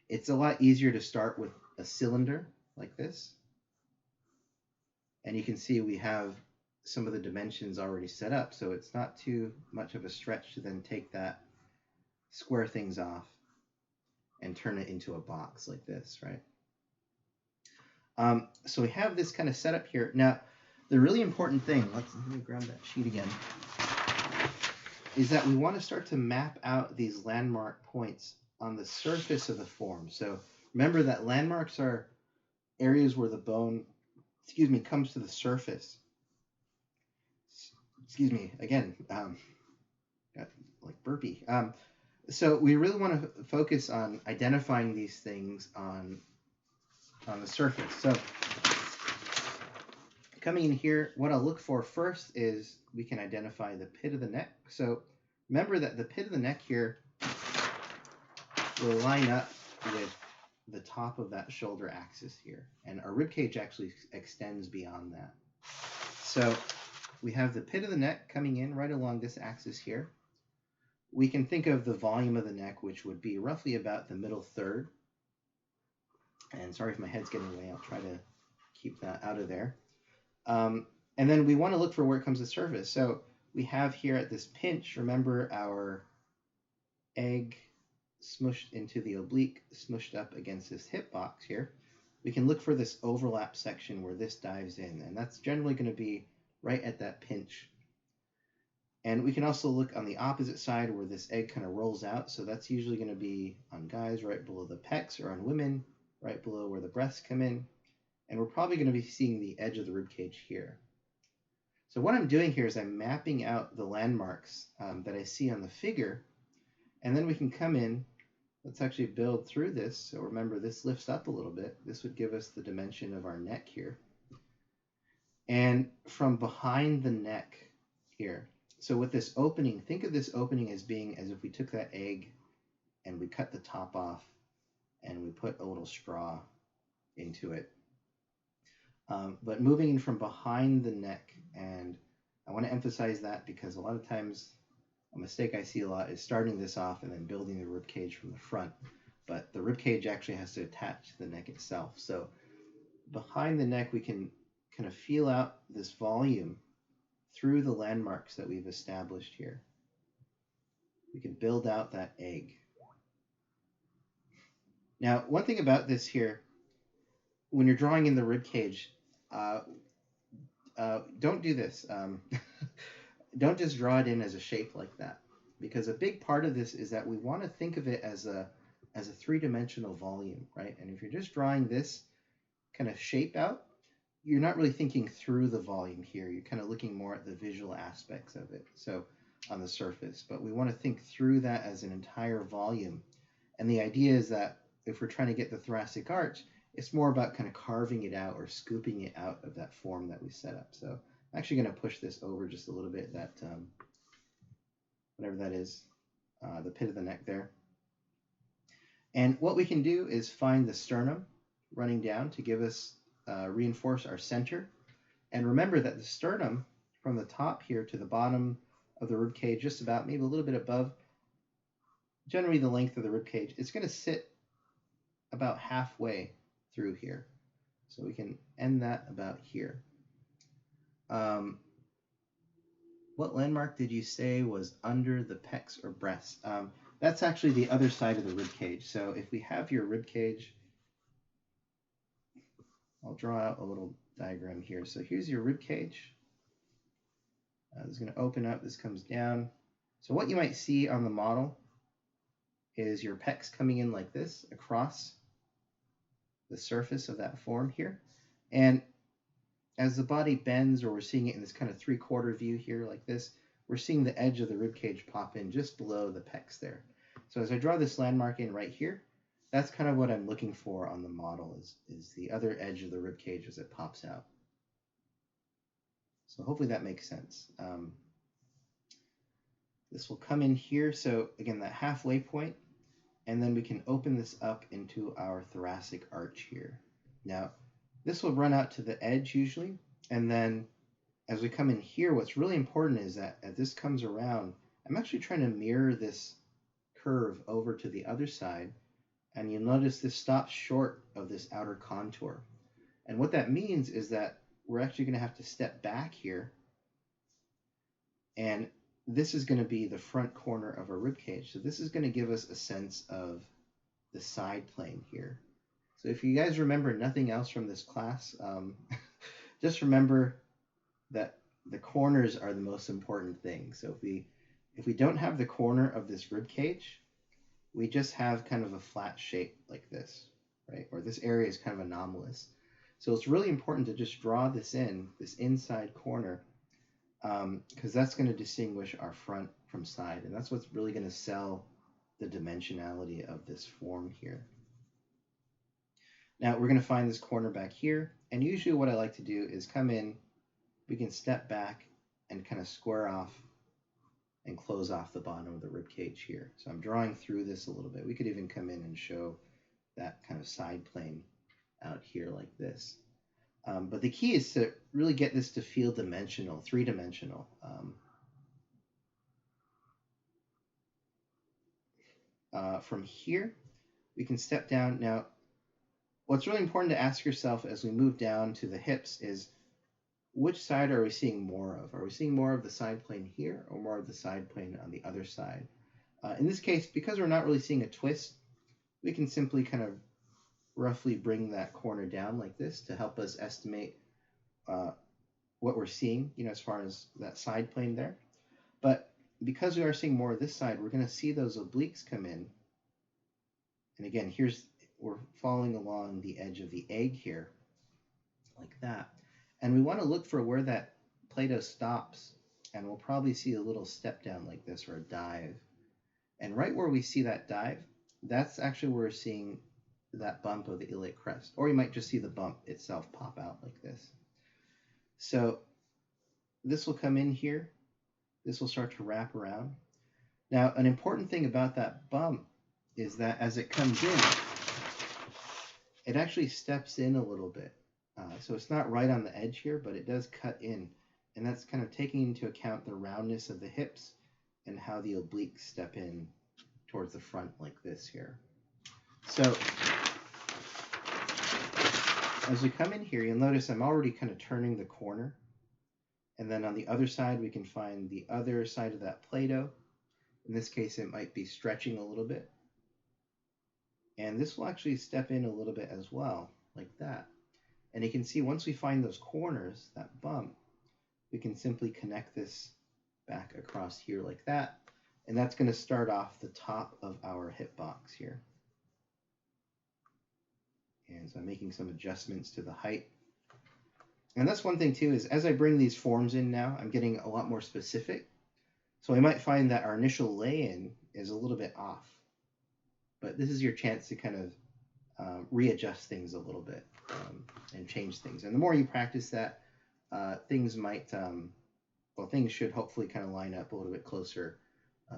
it's a lot easier to start with a cylinder like this. And you can see we have some of the dimensions already set up, so it's not too much of a stretch to then take that, square things off, and turn it into a box like this, right? So we have this kind of setup here. Now, the really important thing, let me grab that sheet again, is that we want to start to map out these landmark points on the surface of the form. So remember that landmarks are areas where the bone, comes to the surface. Excuse me, again, got like burpee. So we really want to focus on identifying these things on the surface. So coming in here, what I'll look for first is we can identify the pit of the neck. So remember that the pit of the neck here will line up with the top of that shoulder axis here, and our rib cage actually extends beyond that. So we have the pit of the neck coming in right along this axis here. We can think of the volume of the neck, which would be roughly about the middle third. And sorry if my head's getting away, I'll try to keep that out of there. And then we want to look for where it comes to surface. So we have here at this pinch, remember our egg smushed into the oblique, smushed up against this hip box here. We can look for this overlap section where this dives in, and that's generally going to be right at that pinch. And we can also look on the opposite side where this egg kind of rolls out. So that's usually going to be on guys right below the pecs, or on women right below where the breasts come in. And we're probably going to be seeing the edge of the rib cage here. So what I'm doing here is I'm mapping out the landmarks that I see on the figure. And then we can come in. Let's actually build through this. So remember, this lifts up a little bit. This would give us the dimension of our neck here. And from behind the neck here, so with this opening, think of this opening as being as if we took that egg and we cut the top off and we put a little straw into it. But moving in from behind the neck and I want to emphasize that because a lot of times a mistake I see a lot is starting this off and then building the rib cage from the front. But the rib cage actually has to attach to the neck itself. So behind the neck, we can kind of feel out this volume through the landmarks that we've established here. We can build out that egg. Now, one thing about this here, when you're drawing in the rib cage, don't do this. Don't just draw it in as a shape like that, because a big part of this is that we want to think of it as a three-dimensional volume, right? And if you're just drawing this kind of shape out, you're not really thinking through the volume here. You're kind of looking more at the visual aspects of it, so on the surface. But we want to think through that as an entire volume. And the idea is that if we're trying to get the thoracic arch, it's more about kind of carving it out or scooping it out of that form that we set up. So I'm actually going to push this over just a little bit, that whatever that is, the pit of the neck there. And what we can do is find the sternum running down to give us reinforce our center. And remember that the sternum from the top here to the bottom of the rib cage, just about maybe a little bit above, generally the length of the rib cage, it's going to sit about halfway through here. So we can end that about here. What landmark did you say was under the pecs or breasts? That's actually the other side of the rib cage. So if we have your rib cage, I'll draw out a little diagram here. So here's your rib cage. This is going to open up. This comes down. So what you might see on the model is your pecs coming in like this across the surface of that form here. And as the body bends, or we're seeing it in this kind of three-quarter view here like this, we're seeing the edge of the rib cage pop in just below the pecs there. So as I draw this landmark in right here, that's kind of what I'm looking for on the model, is the other edge of the rib cage as it pops out. So hopefully that makes sense. This will come in here, so again, that halfway point, and then we can open this up into our thoracic arch here. Now, this will run out to the edge usually, and then as we come in here, what's really important is that as this comes around, I'm actually trying to mirror this curve over to the other side, and you'll notice this stops short of this outer contour. And what that means is that we're actually going to have to step back here, and this is going to be the front corner of our rib cage. So this is going to give us a sense of the side plane here. So if you guys remember nothing else from this class, just remember that the corners are the most important thing. So if we don't have the corner of this rib cage, we just have kind of a flat shape like this, right? Or this area is kind of anomalous. So it's really important to just draw this inside corner, because that's going to distinguish our front from side, and that's what's really going to sell the dimensionality of this form here. Now we're going to find this corner back here, and usually what I like to do is come in, we can step back and kind of square off and close off the bottom of the rib cage here. So I'm drawing through this a little bit. We could even come in and show that kind of side plane out here like this. But the key is to really get this to feel dimensional, three-dimensional. From here, we can step down. Now, what's really important to ask yourself as we move down to the hips is, which side are we seeing more of? Are we seeing more of the side plane here or more of the side plane on the other side? In this case, because we're not really seeing a twist, we can simply kind of roughly bring that corner down like this to help us estimate what we're seeing, as far as that side plane there. But because we are seeing more of this side, we're going to see those obliques come in. And again, we're following along the edge of the egg here, like that. And we want to look for where that Play-Doh stops, and we'll probably see a little step down like this, or a dive. And right where we see that dive, that's actually where we're seeing that bump of the iliac crest, or you might just see the bump itself pop out like this. So this will come in here. This will start to wrap around. Now, an important thing about that bump is that as it comes in, it actually steps in a little bit. So it's not right on the edge here, but it does cut in. And that's kind of taking into account the roundness of the hips and how the obliques step in towards the front like this here. So as we come in here, you'll notice I'm already kind of turning the corner. And then on the other side, we can find the other side of that Play-Doh. In this case, it might be stretching a little bit. And this will actually step in a little bit as well, like that. And you can see once we find those corners, that bump, we can simply connect this back across here like that. And that's going to start off the top of our hip box here. And so I'm making some adjustments to the height. And that's one thing too, is as I bring these forms in now, I'm getting a lot more specific. So I might find that our initial lay-in is a little bit off. But this is your chance to kind of readjust things a little bit and change things. And the more you practice that, things might, things should hopefully kind of line up a little bit closer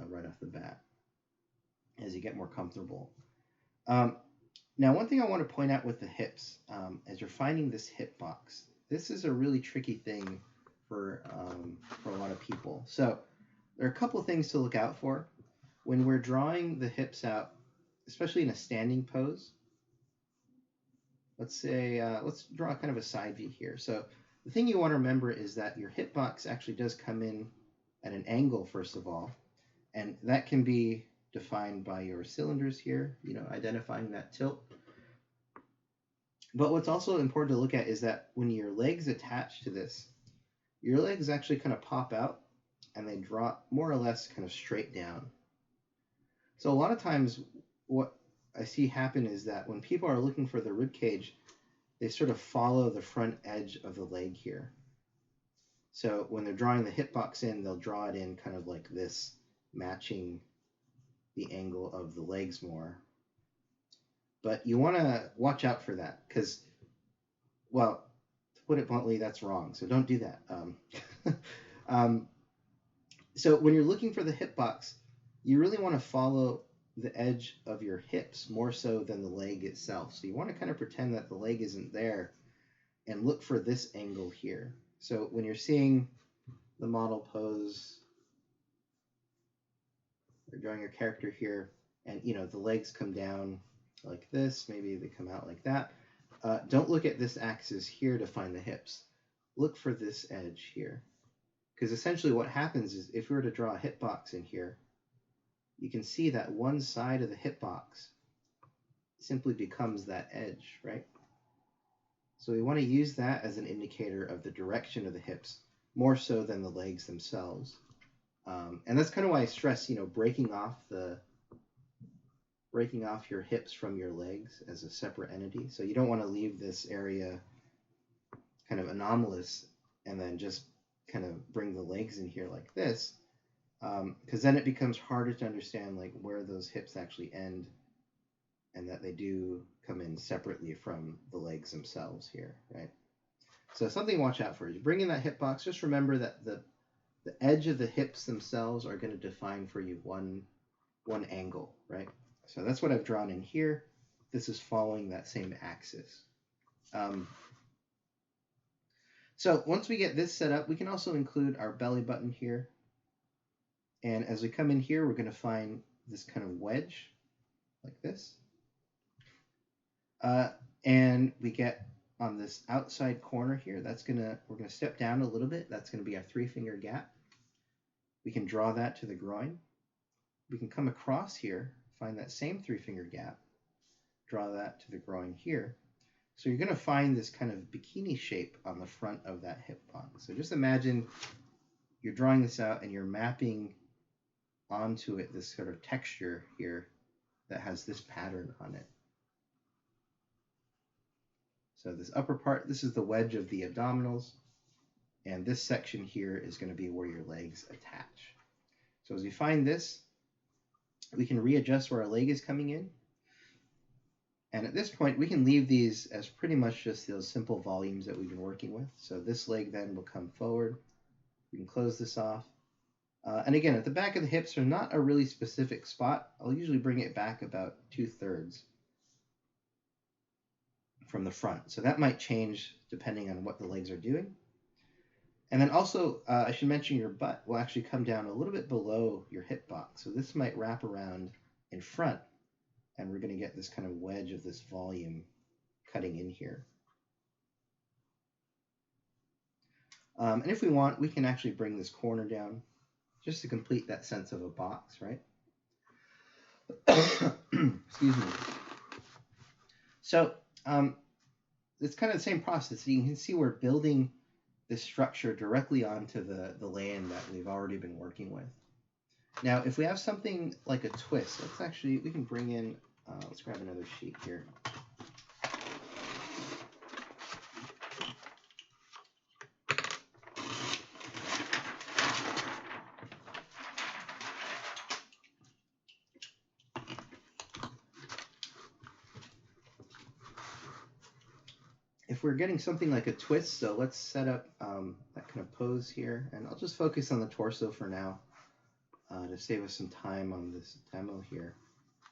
right off the bat as you get more comfortable. Now, one thing I want to point out with the hips, as you're finding this hip box, this is a really tricky thing for a lot of people. So there are a couple of things to look out for when we're drawing the hips out, especially in a standing pose. Let's say, let's draw kind of a side view here. So the thing you want to remember is that your hip box actually does come in at an angle, first of all, and that can be defined by your cylinders here, identifying that tilt. But what's also important to look at is that when your legs attach to this, your legs actually kind of pop out and they drop more or less kind of straight down. So a lot of times what I see happen is that when people are looking for the rib cage, they sort of follow the front edge of the leg here. So when they're drawing the hip box in, they'll draw it in kind of like this, matching the angle of the legs more. But you want to watch out for that because, well, to put it bluntly, that's wrong. So don't do that. So when you're looking for the hip box, you really want to follow the edge of your hips more so than the leg itself. So you want to kind of pretend that the leg isn't there and look for this angle here. So when you're seeing the model pose, you're drawing your character here, and the legs come down like this, maybe they come out like that. Don't look at this axis here to find the hips. Look for this edge here. Because essentially what happens is if we were to draw a hip box in here, you can see that one side of the hip box simply becomes that edge, right? So we want to use that as an indicator of the direction of the hips, more so than the legs themselves. And that's kind of why I stress, breaking off your hips from your legs as a separate entity. So you don't want to leave this area kind of anomalous and then just kind of bring the legs in here like this, because then it becomes harder to understand like where those hips actually end and that they do come in separately from the legs themselves here, right? So something to watch out for is bring in that hip box. Just remember that the edge of the hips themselves are going to define for you one angle, right? So that's what I've drawn in here. This is following that same axis. So once we get this set up, we can also include our belly button here. And as we come in here, we're going to find this kind of wedge like this. And we get on this outside corner here, we're going to step down a little bit. That's going to be our 3-finger gap. We can draw that to the groin. We can come across here, find that same 3-finger gap, draw that to the groin here. So you're going to find this kind of bikini shape on the front of that hip box. So just imagine you're drawing this out and you're mapping onto it this sort of texture here that has this pattern on it. So this upper part, this is the wedge of the abdominals, and this section here is going to be where your legs attach. So as we find this, we can readjust where our leg is coming in. And at this point, we can leave these as pretty much just those simple volumes that we've been working with. So this leg then will come forward. We can close this off. And again, at the back of the hips are not a really specific spot. I'll usually bring it back about 2/3 from the front. So that might change depending on what the legs are doing. And then also, I should mention your butt will actually come down a little bit below your hip box. So this might wrap around in front, and we're going to get this kind of wedge of this volume cutting in here. And if we want, we can actually bring this corner down just to complete that sense of a box, right? Excuse me. So it's kind of the same process. You can see we're building this structure directly onto the land that we've already been working with. Now, if we have something like a twist, we can bring in, let's grab another sheet here. If we're getting something like a twist, so let's set up that kind of pose here, and I'll just focus on the torso for now to save us some time on this demo here.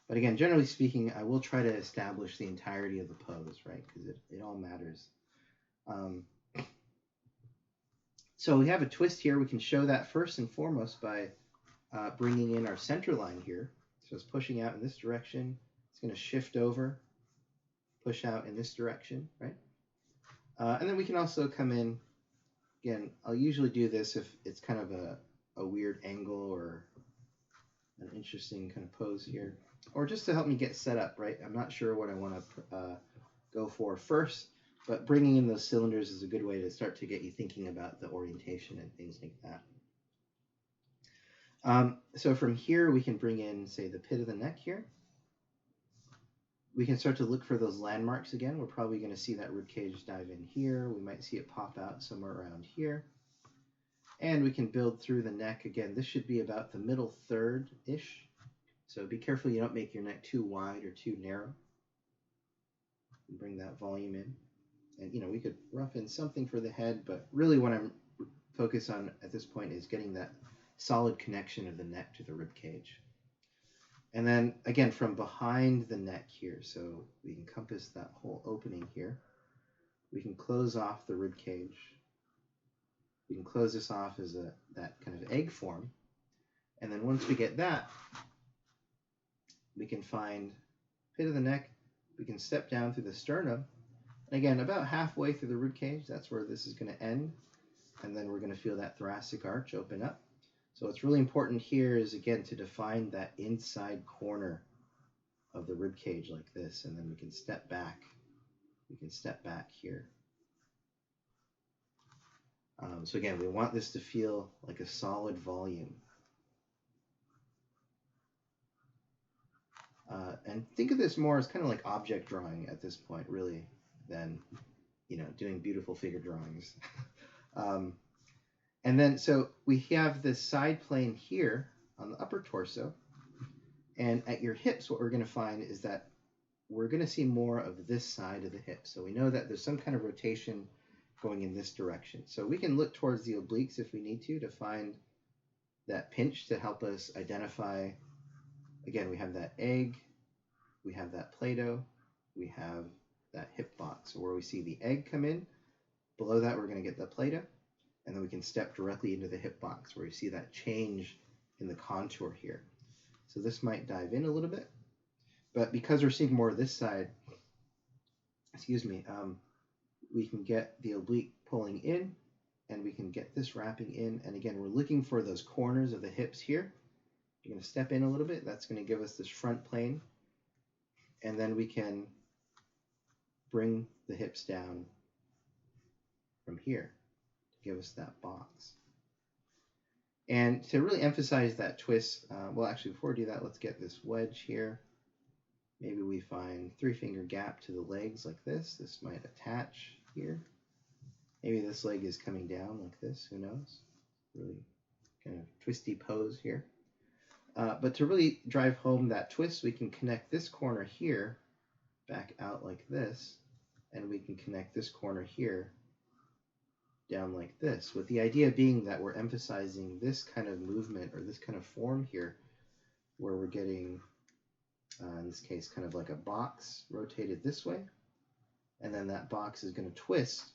But again, generally speaking, I will try to establish the entirety of the pose, right, because it all matters. So we have a twist here. We can show that first and foremost by bringing in our center line here. So it's pushing out in this direction. It's going to shift over, push out in this direction, right? And then we can also come in, again, I'll usually do this if it's kind of a weird angle or an interesting kind of pose here, or just to help me get set up, right? I'm not sure what I want to go for first, but bringing in those cylinders is a good way to start to get you thinking about the orientation and things like that. So from here, we can bring in, say, the pit of the neck here. We can start to look for those landmarks again. We're probably going to see that ribcage dive in here. We might see it pop out somewhere around here. And we can build through the neck. Again, this should be about the middle third-ish. So be careful you don't make your neck too wide or too narrow. Bring that volume in. And, you know, we could rough in something for the head, but really what I'm focused on at this point is getting that solid connection of the neck to the ribcage. And then, again, from behind the neck here, so we encompass that whole opening here, we can close off the rib cage. We can close this off as that kind of egg form. And then once we get that, we can find pit of the neck. We can step down through the sternum. And again, about halfway through the rib cage, that's where this is going to end. And then we're going to feel that thoracic arch open up. So what's really important here is, again, to define that inside corner of the rib cage like this, and then we can step back. We can step back here. So again, we want this to feel like a solid volume. And think of this more as kind of like object drawing at this point, really, than, you know, doing beautiful figure drawings. And then, so we have this side plane here on the upper torso. And at your hips, what we're going to find is that we're going to see more of this side of the hip. So we know that there's some kind of rotation going in this direction. So we can look towards the obliques if we need to find that pinch to help us identify. Again, we have that egg, we have that Play-Doh, we have that hip box. So where we see the egg come in, below that we're going to get the Play-Doh. And then we can step directly into the hip box where you see that change in the contour here. So this might dive in a little bit, but because we're seeing more of this side, excuse me, we can get the oblique pulling in, and we can get this wrapping in. And again, we're looking for those corners of the hips here. You're going to step in a little bit. That's going to give us this front plane. And then we can bring the hips down from here. Give us that box. And to really emphasize that twist, well, actually, before we do that, let's get this wedge here. Maybe we find 3-finger gap to the legs like this. This might attach here. Maybe this leg is coming down like this. Who knows? Really kind of twisty pose here. But to really drive home that twist, we can connect this corner here back out like this, and we can connect this corner here down like this, with the idea being that we're emphasizing this kind of movement or this kind of form here, where we're getting, in this case, kind of like a box rotated this way, and then that box is going to twist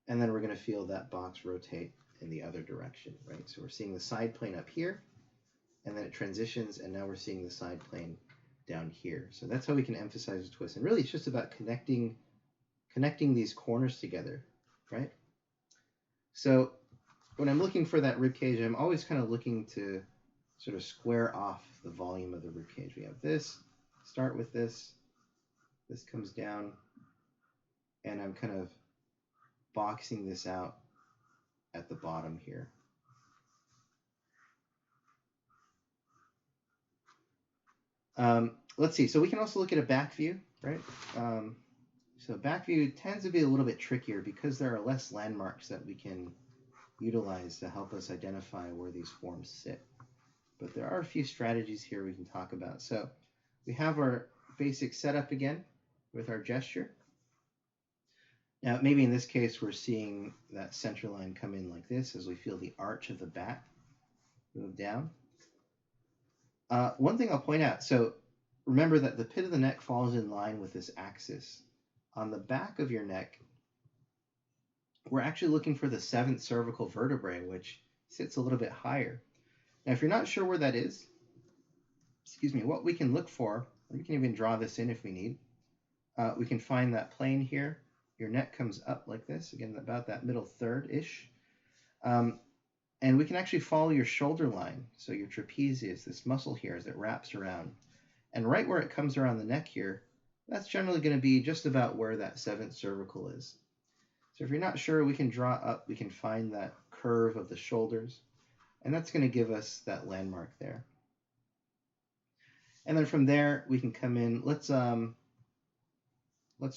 and then we're going to feel that box rotate in the other direction, right? So we're seeing the side plane up here, and then it transitions, and now we're seeing the side plane down here. So that's how we can emphasize a twist. And really, it's just about connecting these corners together, right? So when I'm looking for that rib cage, I'm always kind of looking to sort of square off the volume of the rib cage. We have this, start with this comes down, and I'm kind of boxing this out at the bottom here. Let's see, so we can also look at a back view, right? So back view tends to be a little bit trickier because there are less landmarks that we can utilize to help us identify where these forms sit. But there are a few strategies here we can talk about. So we have our basic setup again with our gesture. Now, maybe in this case, we're seeing that center line come in like this as we feel the arch of the back move down. One thing I'll point out, so remember that the pit of the neck falls in line with this axis. On the back of your neck, we're actually looking for the 7th cervical vertebrae, which sits a little bit higher. Now, if you're not sure where that is, what we can look for, and we can even draw this in if we need, we can find that plane here. Your neck comes up like this, again, about that middle third-ish. And we can actually follow your shoulder line. So your trapezius, this muscle here, as it wraps around. And right where it comes around the neck here, that's generally going to be just about where that 7th cervical is. So if you're not sure, we can draw up, we can find that curve of the shoulders, and that's going to give us that landmark there. And then from there, we can come in, let's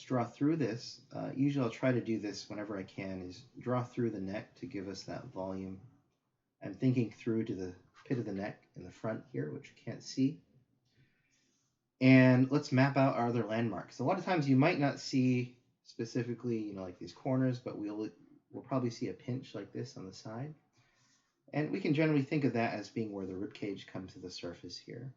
draw through this. Usually I'll try to do this whenever I can, is draw through the neck to give us that volume. I'm thinking through to the pit of the neck in the front here, which you can't see. And let's map out our other landmarks. A lot of times you might not see specifically, like these corners, but we'll probably see a pinch like this on the side. And we can generally think of that as being where the rib cage comes to the surface here.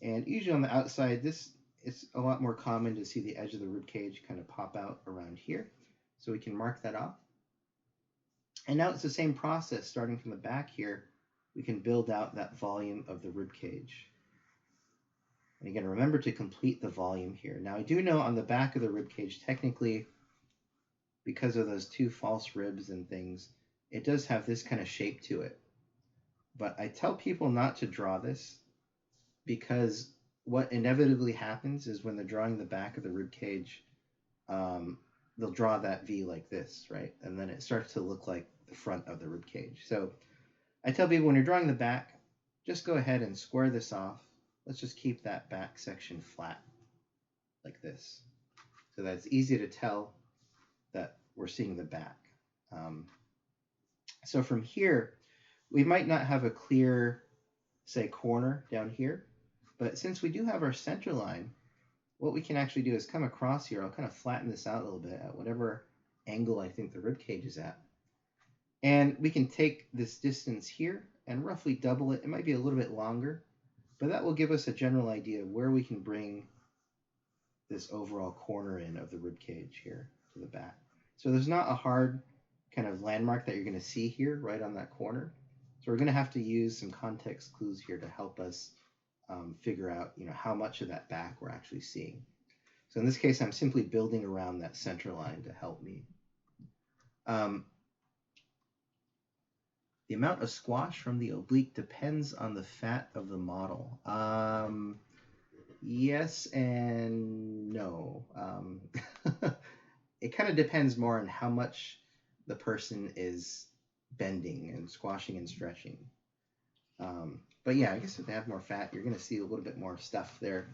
And usually on the outside, it's a lot more common to see the edge of the rib cage kind of pop out around here. So we can mark that off. And now it's the same process, starting from the back here, we can build out that volume of the rib cage. And again, remember to complete the volume here. Now I do know on the back of the rib cage, technically, because of those 2 false ribs and things, it does have this kind of shape to it. But I tell people not to draw this, because what inevitably happens is when they're drawing the back of the rib cage, they'll draw that V like this, right? And then it starts to look like the front of the rib cage. So I tell people when you're drawing the back, just go ahead and square this off. Let's just keep that back section flat like this, so that it's easy to tell that we're seeing the back. So from here, we might not have a clear, say, corner down here, but since we do have our center line, what we can actually do is come across here. I'll kind of flatten this out a little bit at whatever angle I think the rib cage is at. And we can take this distance here and roughly double it. It might be a little bit longer, but that will give us a general idea of where we can bring this overall corner in of the rib cage here to the back. So there's not a hard kind of landmark that you're going to see here right on that corner. So we're going to have to use some context clues here to help us figure out, how much of that back we're actually seeing. So in this case, I'm simply building around that center line to help me. The amount of squash from the oblique depends on the fat of the model. Yes and no. It kind of depends more on how much the person is bending and squashing and stretching. But yeah, I guess if they have more fat, you're going to see a little bit more stuff there.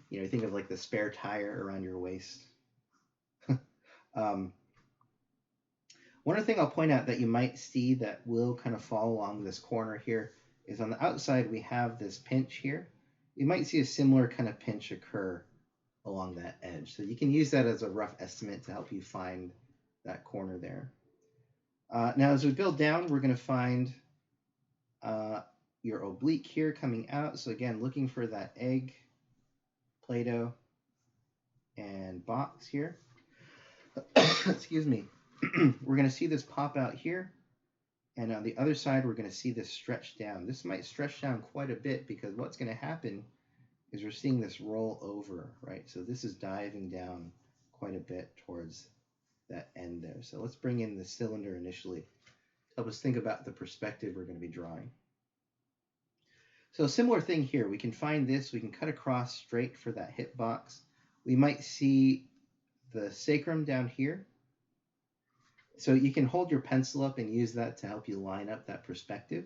You think of like the spare tire around your waist. One other thing I'll point out that you might see that will kind of fall along this corner here is on the outside we have this pinch here. You might see a similar kind of pinch occur along that edge. So you can use that as a rough estimate to help you find that corner there. Now as we build down, we're going to find your oblique here coming out. So again, looking for that egg, Play-Doh, and box here. Excuse me. we're going to see this pop out here. And on the other side, we're going to see this stretch down. This might stretch down quite a bit because what's going to happen is we're seeing this roll over, right? So this is diving down quite a bit towards that end there. So let's bring in the cylinder initially. Help us think about the perspective we're going to be drawing. So a similar thing here. We can find this. We can cut across straight for that hip box. We might see the sacrum down here. So you can hold your pencil up and use that to help you line up that perspective.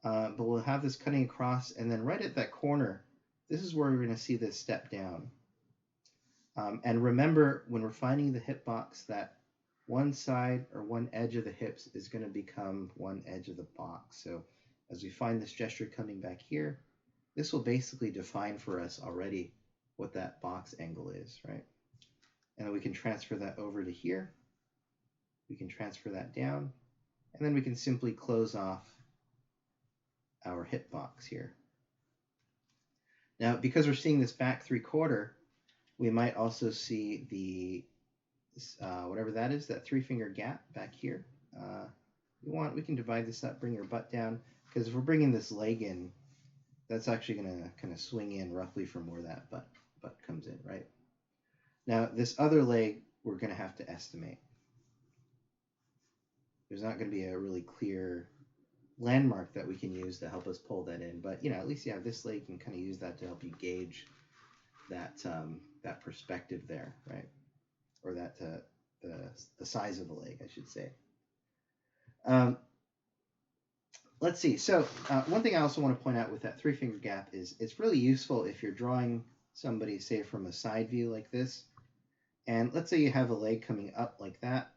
But we'll have this cutting across, and then right at that corner, this is where we're going to see this step down. And remember, when we're finding the hip box, that one side or one edge of the hips is going to become one edge of the box. So as we find this gesture coming back here, this will basically define for us already what that box angle is, right? And then we can transfer that over to here. We can transfer that down, and then we can simply close off our hip box here. Now, because we're seeing this back 3/4, we might also see the, whatever that is, that 3-finger gap back here. We can divide this up, bring your butt down, because if we're bringing this leg in, that's actually going to kind of swing in roughly from where that butt comes in, right? Now, this other leg, we're going to have to estimate. There's not going to be a really clear landmark that we can use to help us pull that in, but at least you have this leg, you can kind of use that to help you gauge that that perspective there, right? Or that the size of the leg, I should say. Let's see. So one thing I also want to point out with that 3-finger gap is it's really useful if you're drawing somebody, say, from a side view like this, and let's say you have a leg coming up like that,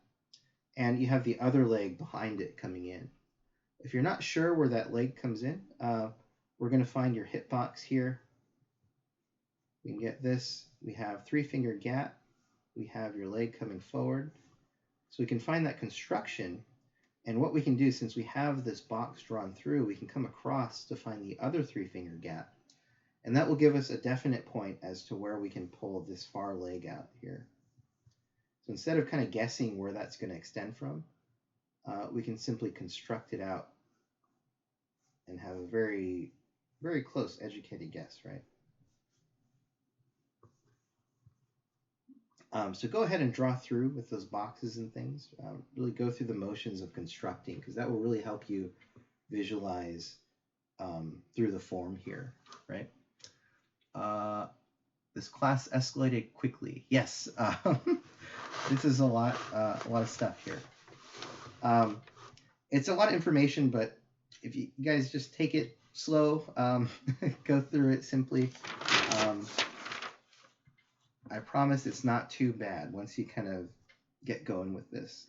and you have the other leg behind it coming in. If you're not sure where that leg comes in, we're going to find your hip box here. We can get this. We have 3-finger gap. We have your leg coming forward. So we can find that construction. And what we can do, since we have this box drawn through, we can come across to find the other 3-finger gap. And that will give us a definite point as to where we can pull this far leg out here. So instead of kind of guessing where that's going to extend from, we can simply construct it out and have a very, very close educated guess, right? So go ahead and draw through with those boxes and things. Really go through the motions of constructing, because that will really help you visualize through the form here, right? This class escalated quickly. Yes, this is a lot of stuff here. It's a lot of information, but if you guys just take it slow, go through it simply. I promise it's not too bad once you kind of get going with this.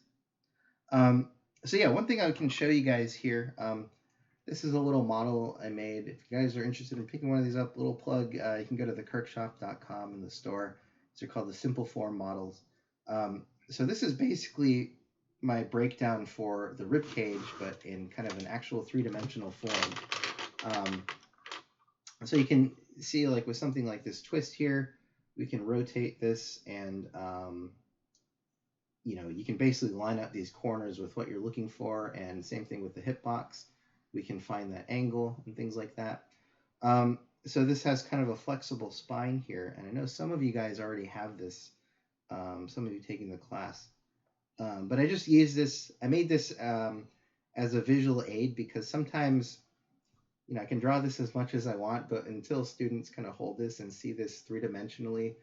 So yeah, one thing I can show you guys here. This is a little model I made. If you guys are interested in picking one of these up, little plug, you can go to thekirkshop.com in the store. These are called the simple form models. So this is basically my breakdown for the rib cage, but in kind of an actual 3-dimensional form. So you can see, like with something like this twist here, we can rotate this, and you can basically line up these corners with what you're looking for, and same thing with the hip box. We can find that angle and things like that. So this has kind of a flexible spine here, and I know some of you guys already have this, some of you taking the class. But I just use this, I made this as a visual aid, because sometimes, I can draw this as much as I want, but until students kind of hold this and see this 3-dimensionally,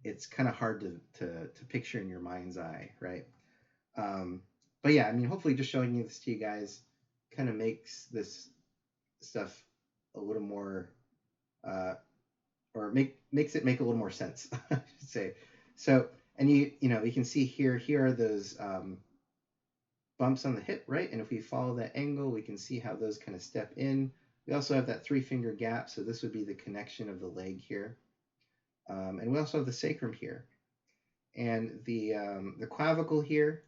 it's kind of hard to picture in your mind's eye, right? But yeah, hopefully just showing this to you guys kind of makes this stuff a little more, or makes it make a little more sense, I should say. So, and you can see here are those bumps on the hip, right? And if we follow that angle, we can see how those kind of step in. We also have that 3-finger gap, so this would be the connection of the leg here. And we also have the sacrum here. And the clavicle here,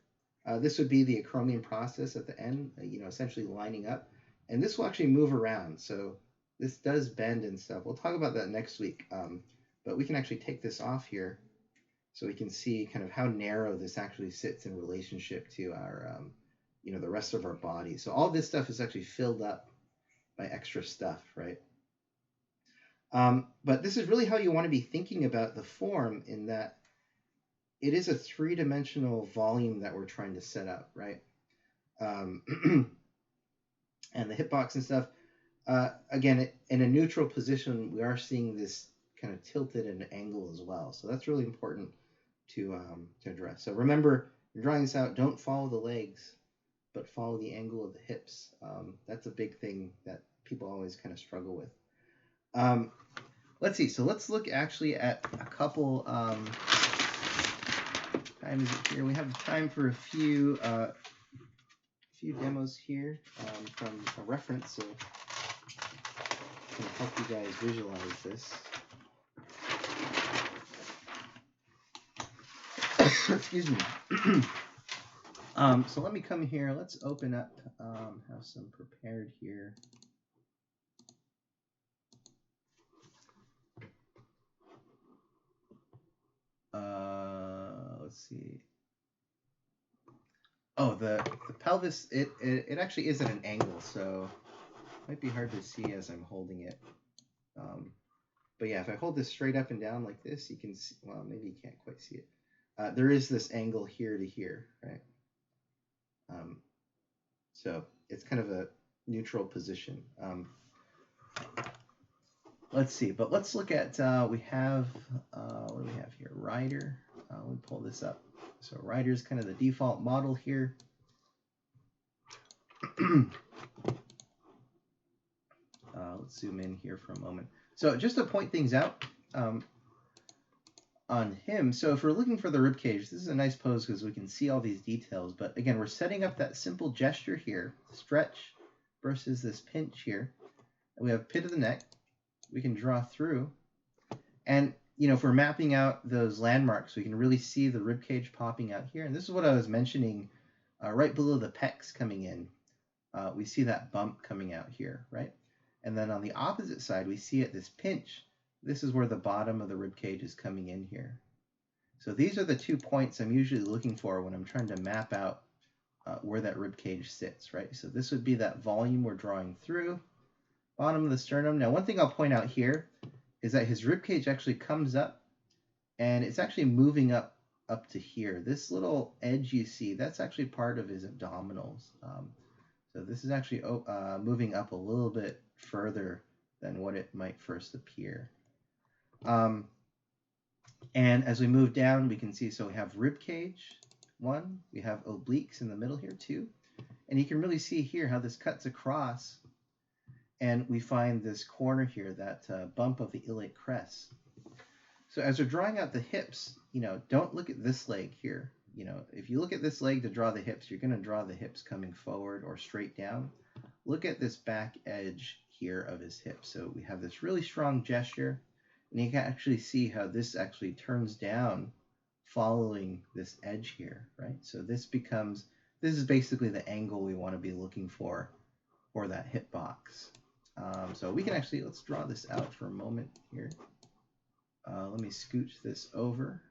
this would be the acromion process at the end, essentially lining up. And this will actually move around, so this does bend and stuff. We'll talk about that next week, but we can actually take this off here. So we can see kind of how narrow this actually sits in relationship to our, the rest of our body. So all this stuff is actually filled up by extra stuff, right? But this is really how you want to be thinking about the form, in that it is a three-dimensional volume that we're trying to set up, right? And the hitbox and stuff, again, in a neutral position, we are seeing this kind of tilted at an angle as well. So that's really important to address. So remember, you're drawing this out, don't follow the legs, but follow the angle of the hips. That's a big thing that people always kind of struggle with. Let's see. So let's look actually at a couple. Time is it here? We have time for a few demos here from a reference. So I'm going to help you guys visualize this. Excuse me. So let me come here. Let's open up. Have some prepared here. Let's see. Oh, the pelvis, it actually is at an angle, so it might be hard to see as I'm holding it. But yeah, if I hold this straight up and down like this, you can see, well, maybe you can't quite see it. There is this angle here to here, right? So it's kind of a neutral position. Let's see, but let's look at, we have, what do we have here? Rider. Let me pull this up. So Rider is kind of the default model here. Let's zoom in here for a moment. So just to point things out on him, so if we're looking for the rib cage, this is a nice pose because we can see all these details. But again, we're setting up that simple gesture here, stretch versus this pinch here. And we have pit of the neck. We can draw through. And if we're mapping out those landmarks, we can really see the rib cage popping out here. And this is what I was mentioning right below the pecs coming in. We see that bump coming out here, right? And then on the opposite side, we see at this pinch, this is where the bottom of the rib cage is coming in here. So these are the 2 points I'm usually looking for when I'm trying to map out where that rib cage sits, right? So this would be that volume we're drawing through, bottom of the sternum. Now, one thing I'll point out here is that his rib cage actually comes up, and it's actually moving up to here. This little edge you see, that's actually part of his abdominals. So this is actually moving up a little bit further than what it might first appear. And as we move down, we can see, so we have rib cage, 1. We have obliques in the middle here, 2. And you can really see here how this cuts across. And we find this corner here, that bump of the iliac crest. So as we're drawing out the hips, don't look at this leg here. If you look at this leg to draw the hips, you're going to draw the hips coming forward or straight down. Look at this back edge here of his hip. So we have this really strong gesture, and you can actually see how this actually turns down following this edge here, right? So this is basically the angle we want to be looking for that hip box. So we can actually, let's draw this out for a moment here. Let me scooch this over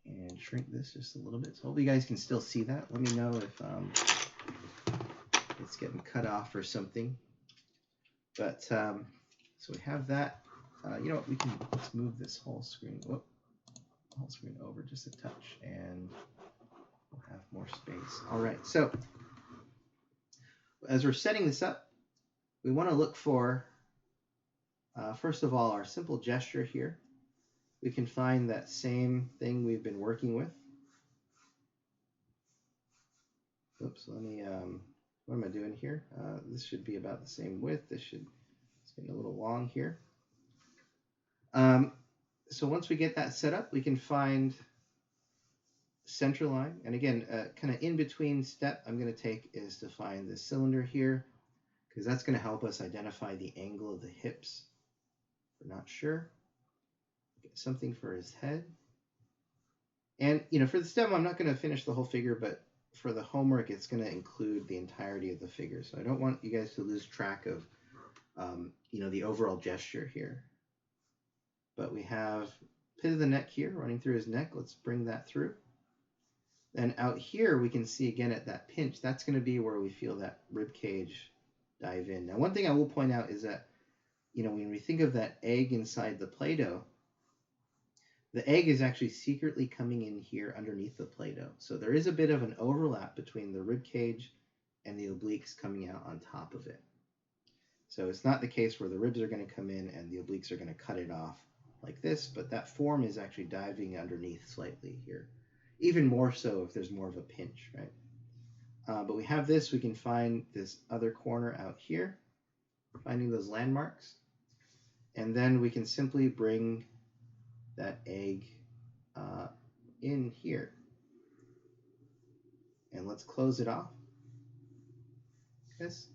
and shrink this just a little bit. So hopefully you guys can still see that. Let me know if it's getting cut off or something. But so we have that. You know what? Let's move this whole screen. Whole screen over just a touch, and we'll have more space. All right. So as we're setting this up, we want to look for, first of all, our simple gesture here. We can find that same thing we've been working with. Oops, let me, what am I doing here? This should be about the same width. It's getting a little long here. So once we get that set up, we can find center line. And again, kind of in between step I'm going to take is to find the cylinder here, because that's going to help us identify the angle of the hips. We're not sure. Get something for his head. And, for the stem, I'm not going to finish the whole figure, but for the homework, it's going to include the entirety of the figure. So I don't want you guys to lose track of, the overall gesture here. But we have, pit of the neck here, running through his neck. Let's bring that through. Then out here, we can see again at that pinch, that's going to be where we feel that rib cage dive in. Now, one thing I will point out is that, when we think of that egg inside the Play-Doh, the egg is actually secretly coming in here underneath the Play-Doh. So there is a bit of an overlap between the rib cage and the obliques coming out on top of it. So it's not the case where the ribs are going to come in and the obliques are going to cut it off like this, but that form is actually diving underneath slightly here. Even more so if there's more of a pinch, right? But we have this, we can find this other corner out here, finding those landmarks. And then we can simply bring that egg in here. And let's close it off. This.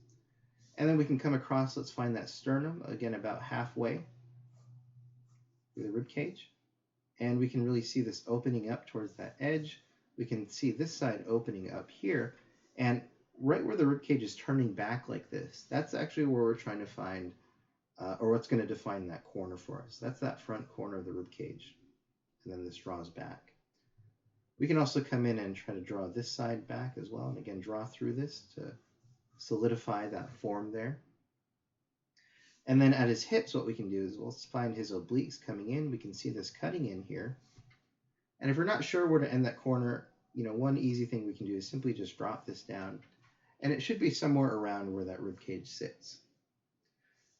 And then we can come across, let's find that sternum, again about halfway through the rib cage. And we can really see this opening up towards that edge. We can see this side opening up here. And right where the rib cage is turning back like this, that's actually where we're trying to find, or what's going to define that corner for us. That's that front corner of the rib cage. And then this draws back. We can also come in and try to draw this side back as well. And again, draw through this to solidify that form there. And then at his hips, what we can do is we'll find his obliques coming in. We can see this cutting in here. And if we're not sure where to end that corner, one easy thing we can do is simply just drop this down. And it should be somewhere around where that rib cage sits.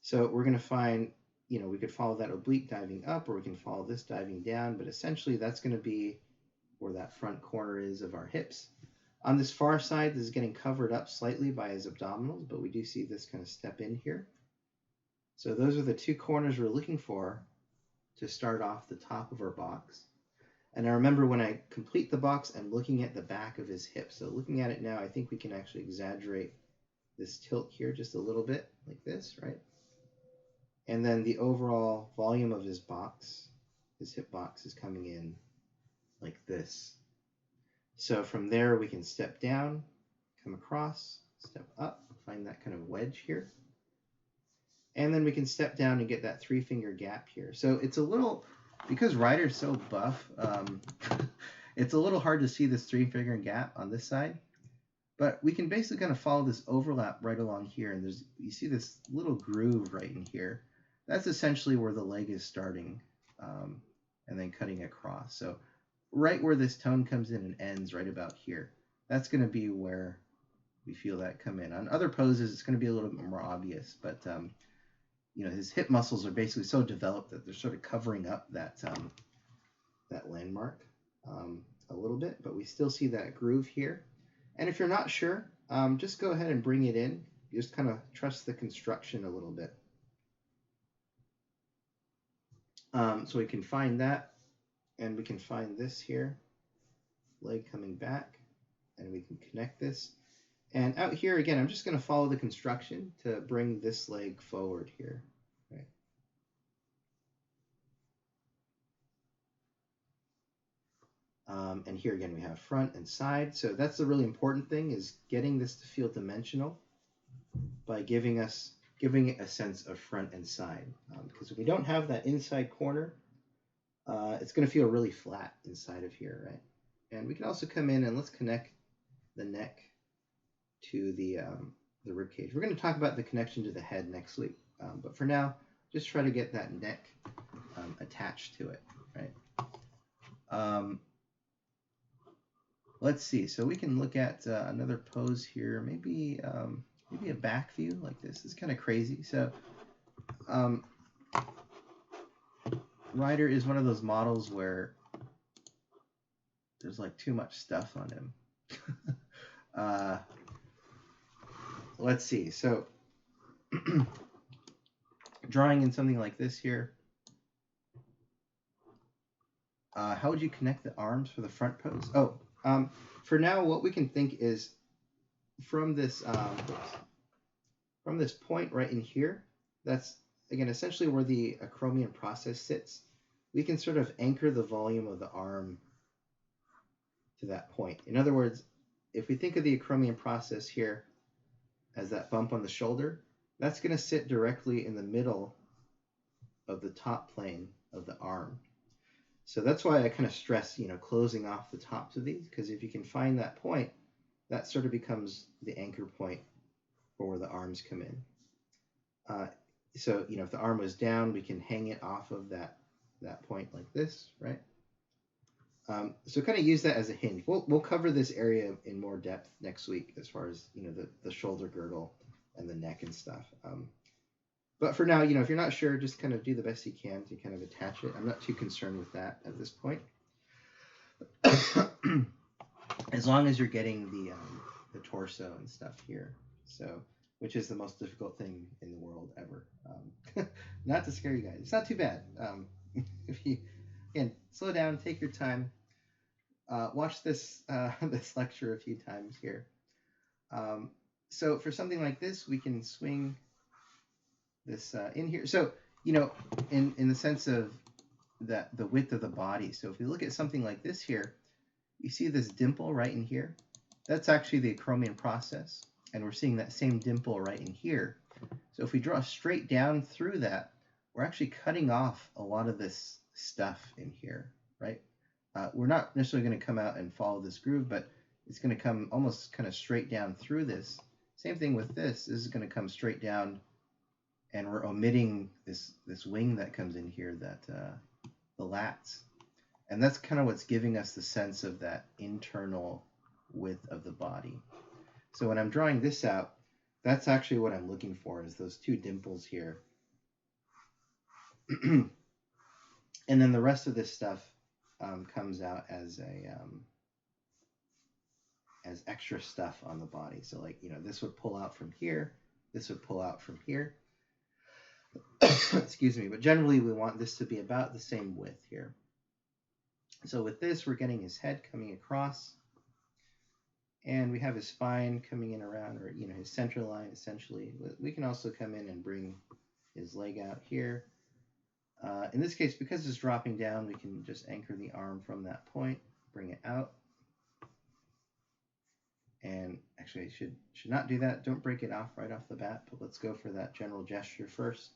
So we're going to find, we could follow that oblique diving up, or we can follow this diving down. But essentially, that's going to be where that front corner is of our hips. On this far side, this is getting covered up slightly by his abdominals, but we do see this kind of step in here. So those are the two corners we're looking for to start off the top of our box. And I remember when I complete the box, I'm looking at the back of his hip. So looking at it now, I think we can actually exaggerate this tilt here just a little bit, like this, right? And then the overall volume of his box, his hip box, is coming in like this. So from there, we can step down, come across, step up, find that kind of wedge here. And then we can step down and get that 3-finger gap here. So it's a little, because Ryder's so buff, it's a little hard to see this 3-finger gap on this side. But we can basically kind of follow this overlap right along here. And you see this little groove right in here. That's essentially where the leg is starting and then cutting across. So right where this tone comes in and ends, right about here, that's going to be where we feel that come in. On other poses, it's going to be a little bit more obvious, but his hip muscles are basically so developed that they're sort of covering up that that landmark a little bit, but we still see that groove here. And if you're not sure, just go ahead and bring it in. You just kind of trust the construction a little bit. So we can find that. And we can find this here, leg coming back, and we can connect this. And out here, again, I'm just going to follow the construction to bring this leg forward here. Right. And here again, we have front and side. So that's the really important thing, is getting this to feel dimensional by giving it a sense of front and side. Because if we don't have that inside corner, it's going to feel really flat inside of here, right? And we can also come in and let's connect the neck to the rib cage. We're going to talk about the connection to the head next week, but for now, just try to get that neck attached to it, right? Let's see. So we can look at another pose here, maybe a back view like this. It's kind of crazy. So. Ryder is one of those models where there's like too much stuff on him. Let's see. So drawing in something like this here, how would you connect the arms for the front pose? For now, what we can think is from this point right in here, that's again, essentially where the acromion process sits, we can sort of anchor the volume of the arm to that point. In other words, if we think of the acromion process here as that bump on the shoulder, that's going to sit directly in the middle of the top plane of the arm. So that's why I kind of stress, closing off the tops of these, because if you can find that point, that sort of becomes the anchor point for where the arms come in. So, if the arm was down, we can hang it off of that point like this, right? So kind of use that as a hinge. We'll cover this area in more depth next week as far as, the shoulder girdle and the neck and stuff. But for now, if you're not sure, just kind of do the best you can to kind of attach it. I'm not too concerned with that at this point. As long as you're getting the torso and stuff here. So, which is the most difficult thing in the world ever. Not to scare you guys. It's not too bad. If you, again, slow down, take your time. Watch this this lecture a few times here. So for something like this, we can swing this in here. So, in the sense of that the width of the body. So if we look at something like this here, you see this dimple right in here. That's actually the acromion process. And we're seeing that same dimple right in here. So if we draw straight down through that, we're actually cutting off a lot of this stuff in here, right? We're not necessarily going to come out and follow this groove, but it's going to come almost kind of straight down through this. Same thing with this. This is going to come straight down, and we're omitting this wing that comes in here, that the lats. And that's kind of what's giving us the sense of that internal width of the body. So when I'm drawing this out, that's actually what I'm looking for, is those two dimples here. And then the rest of this stuff comes out as as extra stuff on the body. So like, this would pull out from here, this would pull out from here. Excuse me, but generally we want this to be about the same width here. So with this, we're getting his head coming across, and we have his spine coming in around, or his center line essentially. We can also come in and bring his leg out here. In this case, because it's dropping down, we can just anchor the arm from that point, bring it out. And actually, I should not do that. Don't break it off right off the bat, but let's go for that general gesture first.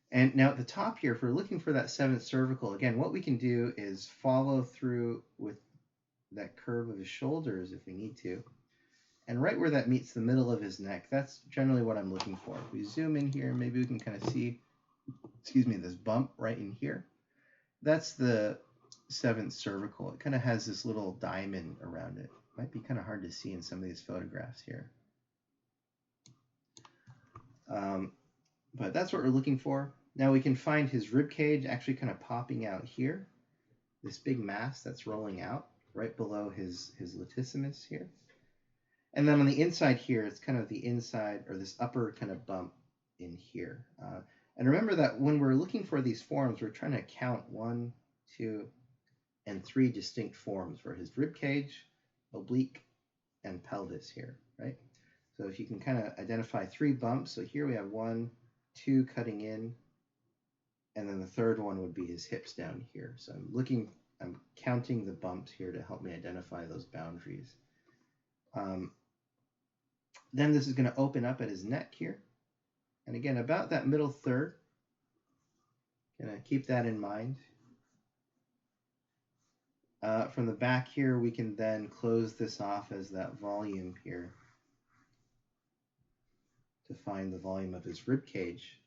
And now at the top here, if we're looking for that 7th cervical, again, what we can do is follow through with that curve of his shoulders if we need to. And right where that meets the middle of his neck, that's generally what I'm looking for. If we zoom in here, maybe we can kind of see, this bump right in here. That's the 7th cervical. It kind of has this little diamond around it. Might be kind of hard to see in some of these photographs here. But that's what we're looking for. Now we can find his rib cage actually kind of popping out here. This big mass that's rolling out right below his latissimus here. And then on the inside here, it's kind of the inside, or this upper kind of bump in here. And remember that when we're looking for these forms, we're trying to count 1, 2, and 3 distinct forms for his rib cage, oblique, and pelvis here, right? So if you can kind of identify 3 bumps, so here we have 1, 2 cutting in, and then the third one would be his hips down here. So I'm counting the bumps here to help me identify those boundaries. Then this is going to open up at his neck here. And again, about that middle third, gonna keep that in mind. From the back here, we can then close this off as that volume here to find the volume of his rib cage.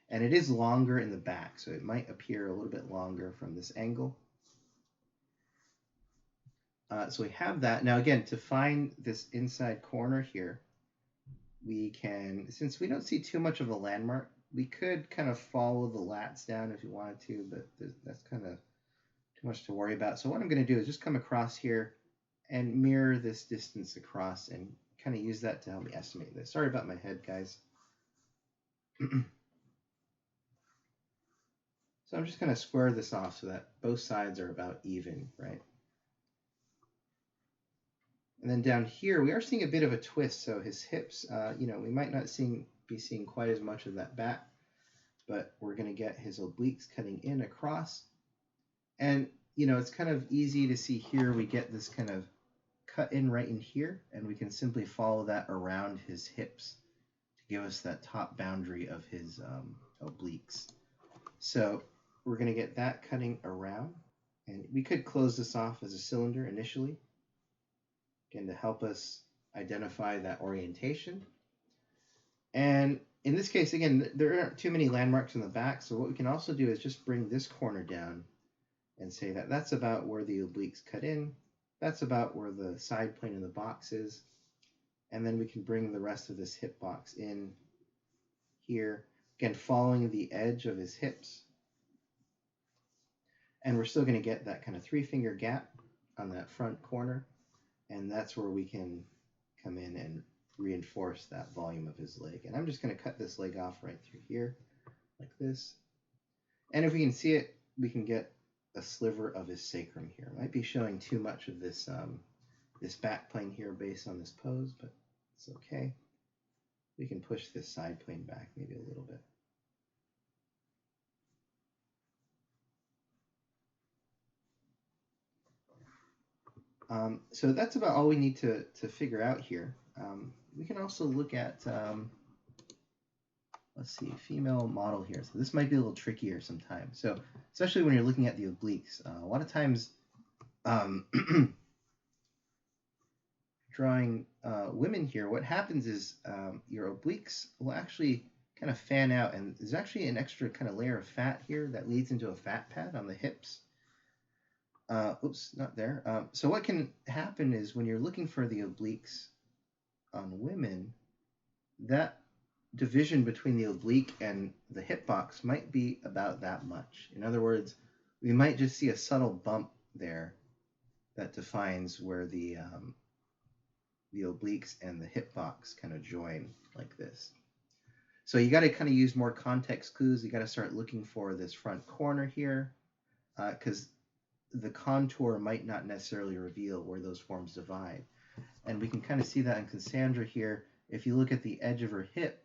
And it is longer in the back, so it might appear a little bit longer from this angle. So we have that. Now again, to find this inside corner here, we can, since we don't see too much of a landmark, we could kind of follow the lats down if you wanted to, but that's kind of too much to worry about. So what I'm going to do is just come across here and mirror this distance across and kind of use that to help me estimate this. Sorry about my head, guys. So I'm just going to square this off so that both sides are about even, right? And then down here, we are seeing a bit of a twist. So his hips, we might not be seeing quite as much of that back, but we're going to get his obliques cutting in across. And, it's kind of easy to see here. We get this kind of cut in right in here, and we can simply follow that around his hips to give us that top boundary of his obliques. So we're going to get that cutting around. And we could close this off as a cylinder initially, again, to help us identify that orientation. And in this case, again, there aren't too many landmarks in the back, so what we can also do is just bring this corner down and say that that's about where the obliques cut in, that's about where the side plane of the box is, and then we can bring the rest of this hip box in here, again, following the edge of his hips. And we're still going to get that kind of 3-finger gap on that front corner, and that's where we can come in and reinforce that volume of his leg. And I'm just going to cut this leg off right through here, like this. And if we can see it, we can get a sliver of his sacrum here. Might be showing too much of this this back plane here based on this pose, but it's okay. We can push this side plane back maybe a little bit. So that's about all we need to figure out here. We can also look at, let's see, female model here. So this might be a little trickier sometimes. So especially when you're looking at the obliques, a lot of times drawing women here, what happens is your obliques will actually kind of fan out, and there's actually an extra kind of layer of fat here that leads into a fat pad on the hips. Oops, not there. So what can happen is when you're looking for the obliques on women, that division between the oblique and the hip box might be about that much. In other words, we might just see a subtle bump there that defines where the obliques and the hip box kind of join like this. So you got to kind of use more context clues. You got to start looking for this front corner here, because the contour might not necessarily reveal where those forms divide. And we can kind of see that in Cassandra here. If you look at the edge of her hip,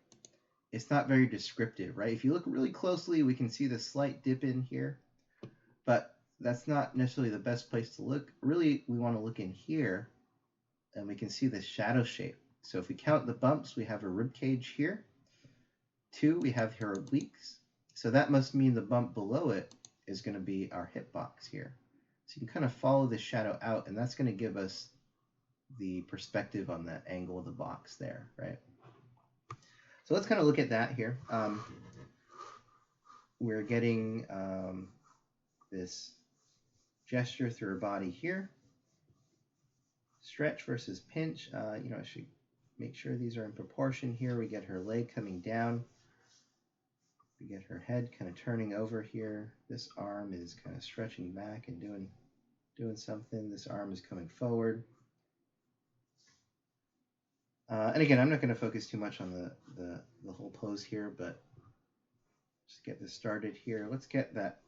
it's not very descriptive, right? If you look really closely, we can see the slight dip in here, but that's not necessarily the best place to look. Really, we want to look in here, and we can see the shadow shape. So if we count the bumps, we have a rib cage here. 2, we have her obliques. So that must mean the bump below it is going to be our hip box here. So you can kind of follow the shadow out, and that's going to give us the perspective on that angle of the box there, right? So let's kind of look at that here. We're getting this gesture through her body here. Stretch versus pinch. I should make sure these are in proportion here. We get her leg coming down. We get her head kind of turning over here. This arm is kind of stretching back and doing something. This arm is coming forward. And again, I'm not going to focus too much on the whole pose here, but just get this started here. Let's get that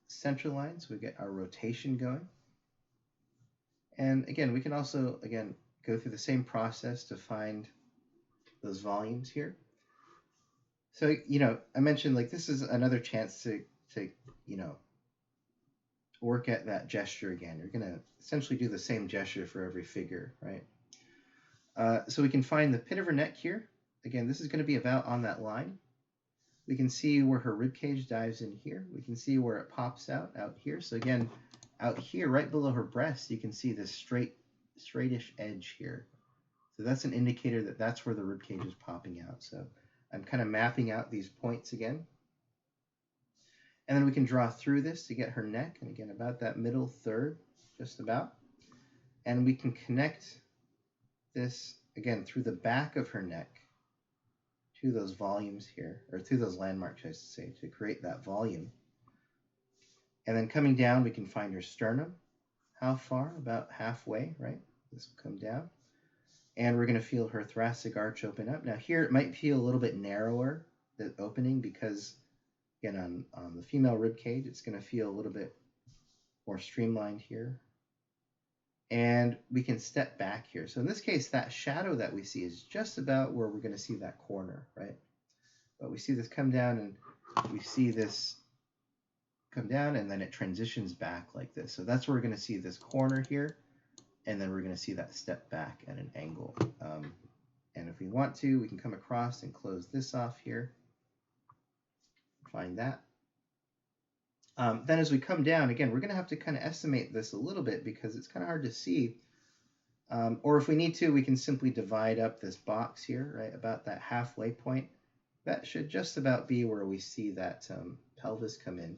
center line so we get our rotation going. And again, we can also, go through the same process to find those volumes here. So, I mentioned like this is another chance to work at that gesture again. You're going to essentially do the same gesture for every figure, right? So we can find the pit of her neck here. Again, this is going to be about on that line. We can see where her rib cage dives in here. We can see where it pops out here. So again, out here, right below her breast, you can see this straightish edge here. So that's an indicator that that's where the rib cage is popping out. So I'm kind of mapping out these points again. And then we can draw through this to get her neck. And again, about that middle third, just about. And we can connect this, again, through the back of her neck to those volumes here, or through those landmarks, I should say, to create that volume. And then coming down, we can find her sternum. How far? About halfway, right? This will come down. And we're going to feel her thoracic arch open up. Now here, it might feel a little bit narrower, the opening, because, again, on the female rib cage, it's going to feel a little bit more streamlined here. And we can step back here. So in this case, that shadow that we see is just about where we're going to see that corner, right? But we see this come down, and we see this come down, and then it transitions back like this. So that's where we're going to see this corner here, and then we're going to see that step back at an angle. And if we want to, we can come across and close this off here. Find that. Then as we come down, again, we're going to have to kind of estimate this a little bit because it's kind of hard to see. Or if we need to, we can simply divide up this box here, right, about that halfway point. That should just about be where we see that pelvis come in.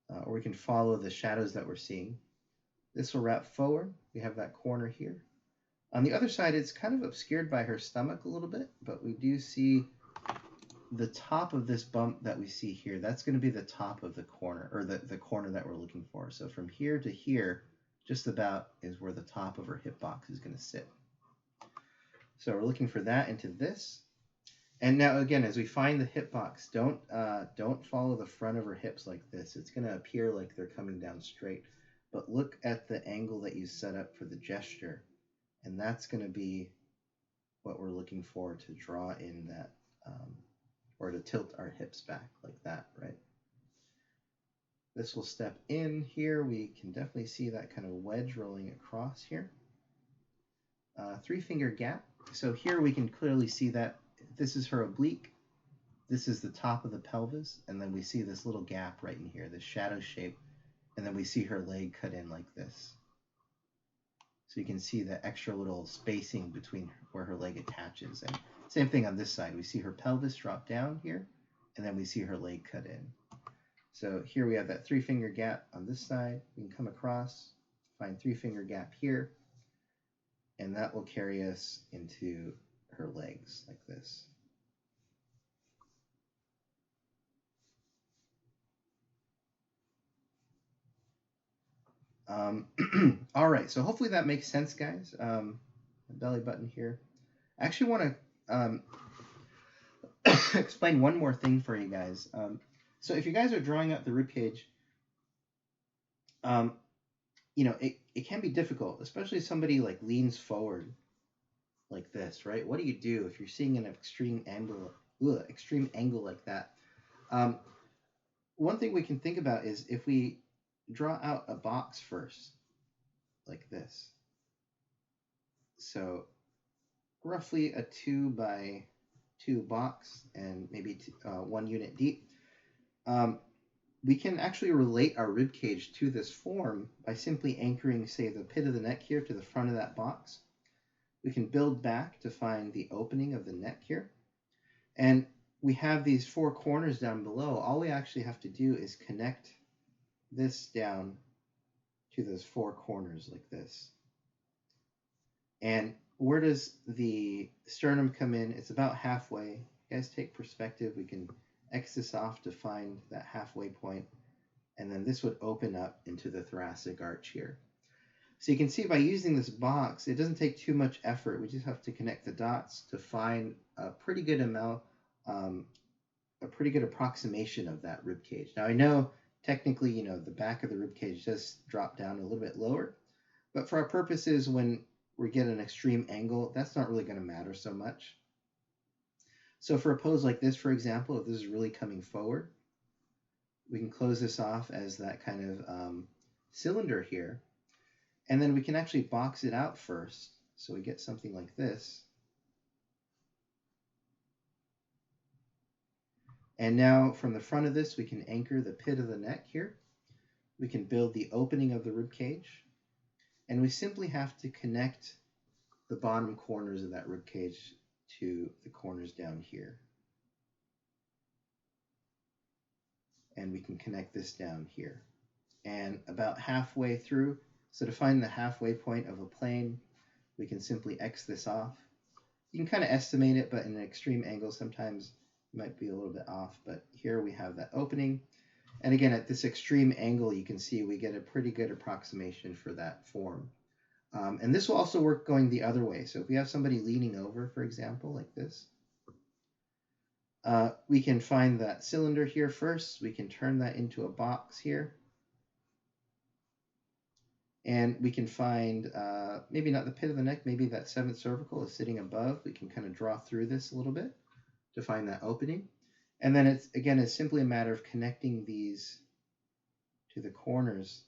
Or we can follow the shadows that we're seeing. This will wrap forward. We have that corner here. On the other side, it's kind of obscured by her stomach a little bit, but we do see the top of this bump that we see here. That's going to be the top of the corner, or the corner that we're looking for. So from here to here, just about is where the top of her hip box is going to sit. So we're looking for that into this. And now again, as we find the hip box, don't follow the front of her hips like this. It's going to appear like they're coming down straight. But look at the angle that you set up for the gesture. And that's going to be what we're looking for to draw in that, or to tilt our hips back like that, right? This will step in here. We can definitely see that kind of wedge rolling across here. 3-finger gap. So here we can clearly see that this is her oblique. This is the top of the pelvis. And then we see this little gap right in here, this shadow shape. And then we see her leg cut in like this. So you can see the extra little spacing between where her leg attaches. And same thing on this side. We see her pelvis drop down here, and then we see her leg cut in. So here we have that 3-finger gap on this side. We can come across, find 3-finger gap here, and that will carry us into her legs like this. All right, so hopefully that makes sense, guys. The belly button here. I actually want to explain one more thing for you guys. So if you guys are drawing out the rib cage, you know, it can be difficult, especially if somebody like leans forward like this, right? What do you do if you're seeing an extreme angle like that? One thing we can think about is if we draw out a box first, like this. So roughly a 2x2 box and maybe 1 unit deep. We can actually relate our rib cage to this form by simply anchoring, say, the pit of the neck here to the front of that box. We can build back to find the opening of the neck here. And we have these 4 corners down below. All we actually have to do is connect this down to those 4 corners like this. And where does the sternum come in? It's about halfway. You guys take perspective. We can X this off to find that halfway point. And then this would open up into the thoracic arch here. So you can see by using this box, it doesn't take too much effort. We just have to connect the dots to find a pretty good amount, a pretty good approximation of that rib cage. Now I know technically, you know, the back of the rib cage does drop down a little bit lower, but for our purposes, when we get an extreme angle, that's not really going to matter so much. So for a pose like this, for example, if this is really coming forward, we can close this off as that kind of cylinder here. And then we can actually box it out first. So we get something like this. And now from the front of this, we can anchor the pit of the neck here. We can build the opening of the rib cage. And we simply have to connect the bottom corners of that rib cage to the corners down here. And we can connect this down here. And about halfway through, so to find the halfway point of a plane, we can simply X this off. You can kind of estimate it, but in an extreme angle, sometimes it might be a little bit off. But here we have that opening. And again, at this extreme angle, you can see we get a pretty good approximation for that form. And this will also work going the other way. So if we have somebody leaning over, for example, like this, we can find that cylinder here first. We can turn that into a box here. And we can find maybe not the pit of the neck, maybe that 7th cervical is sitting above. We can kind of draw through this a little bit to find that opening. And then it's simply a matter of connecting these to the corners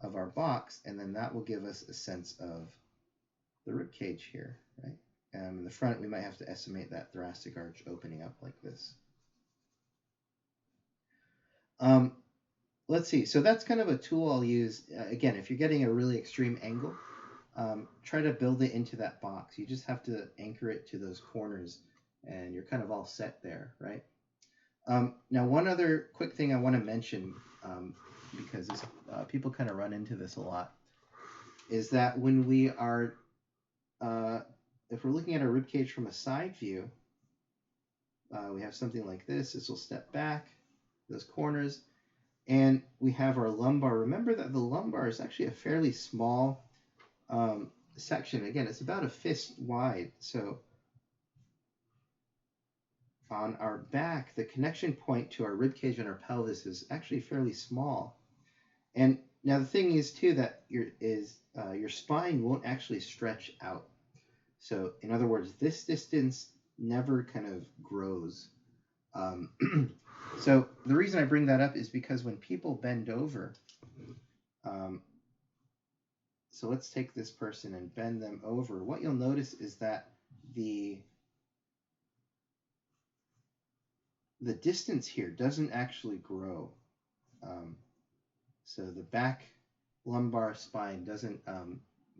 of our box, and then that will give us a sense of the rib cage here, right? In the front, we might have to estimate that thoracic arch opening up like this. let's see. So that's kind of a tool I'll use. Again, if you're getting a really extreme angle, try to build it into that box. You just have to anchor it to those corners, and you're kind of all set there, right? Now, one other quick thing I want to mention, because people kind of run into this a lot, is that when we are, if we're looking at our rib cage from a side view, we have something like this. This will step back, those corners, and we have our lumbar. Remember that the lumbar is actually a fairly small section. Again, it's about a fist wide. So on our back, the connection point to our rib cage and our pelvis is actually fairly small. And now the thing is too that your spine won't actually stretch out. So in other words, this distance never kind of grows. So the reason I bring that up is because when people bend over, so let's take this person and bend them over. What you'll notice is that the distance here doesn't actually grow. So the back lumbar spine doesn't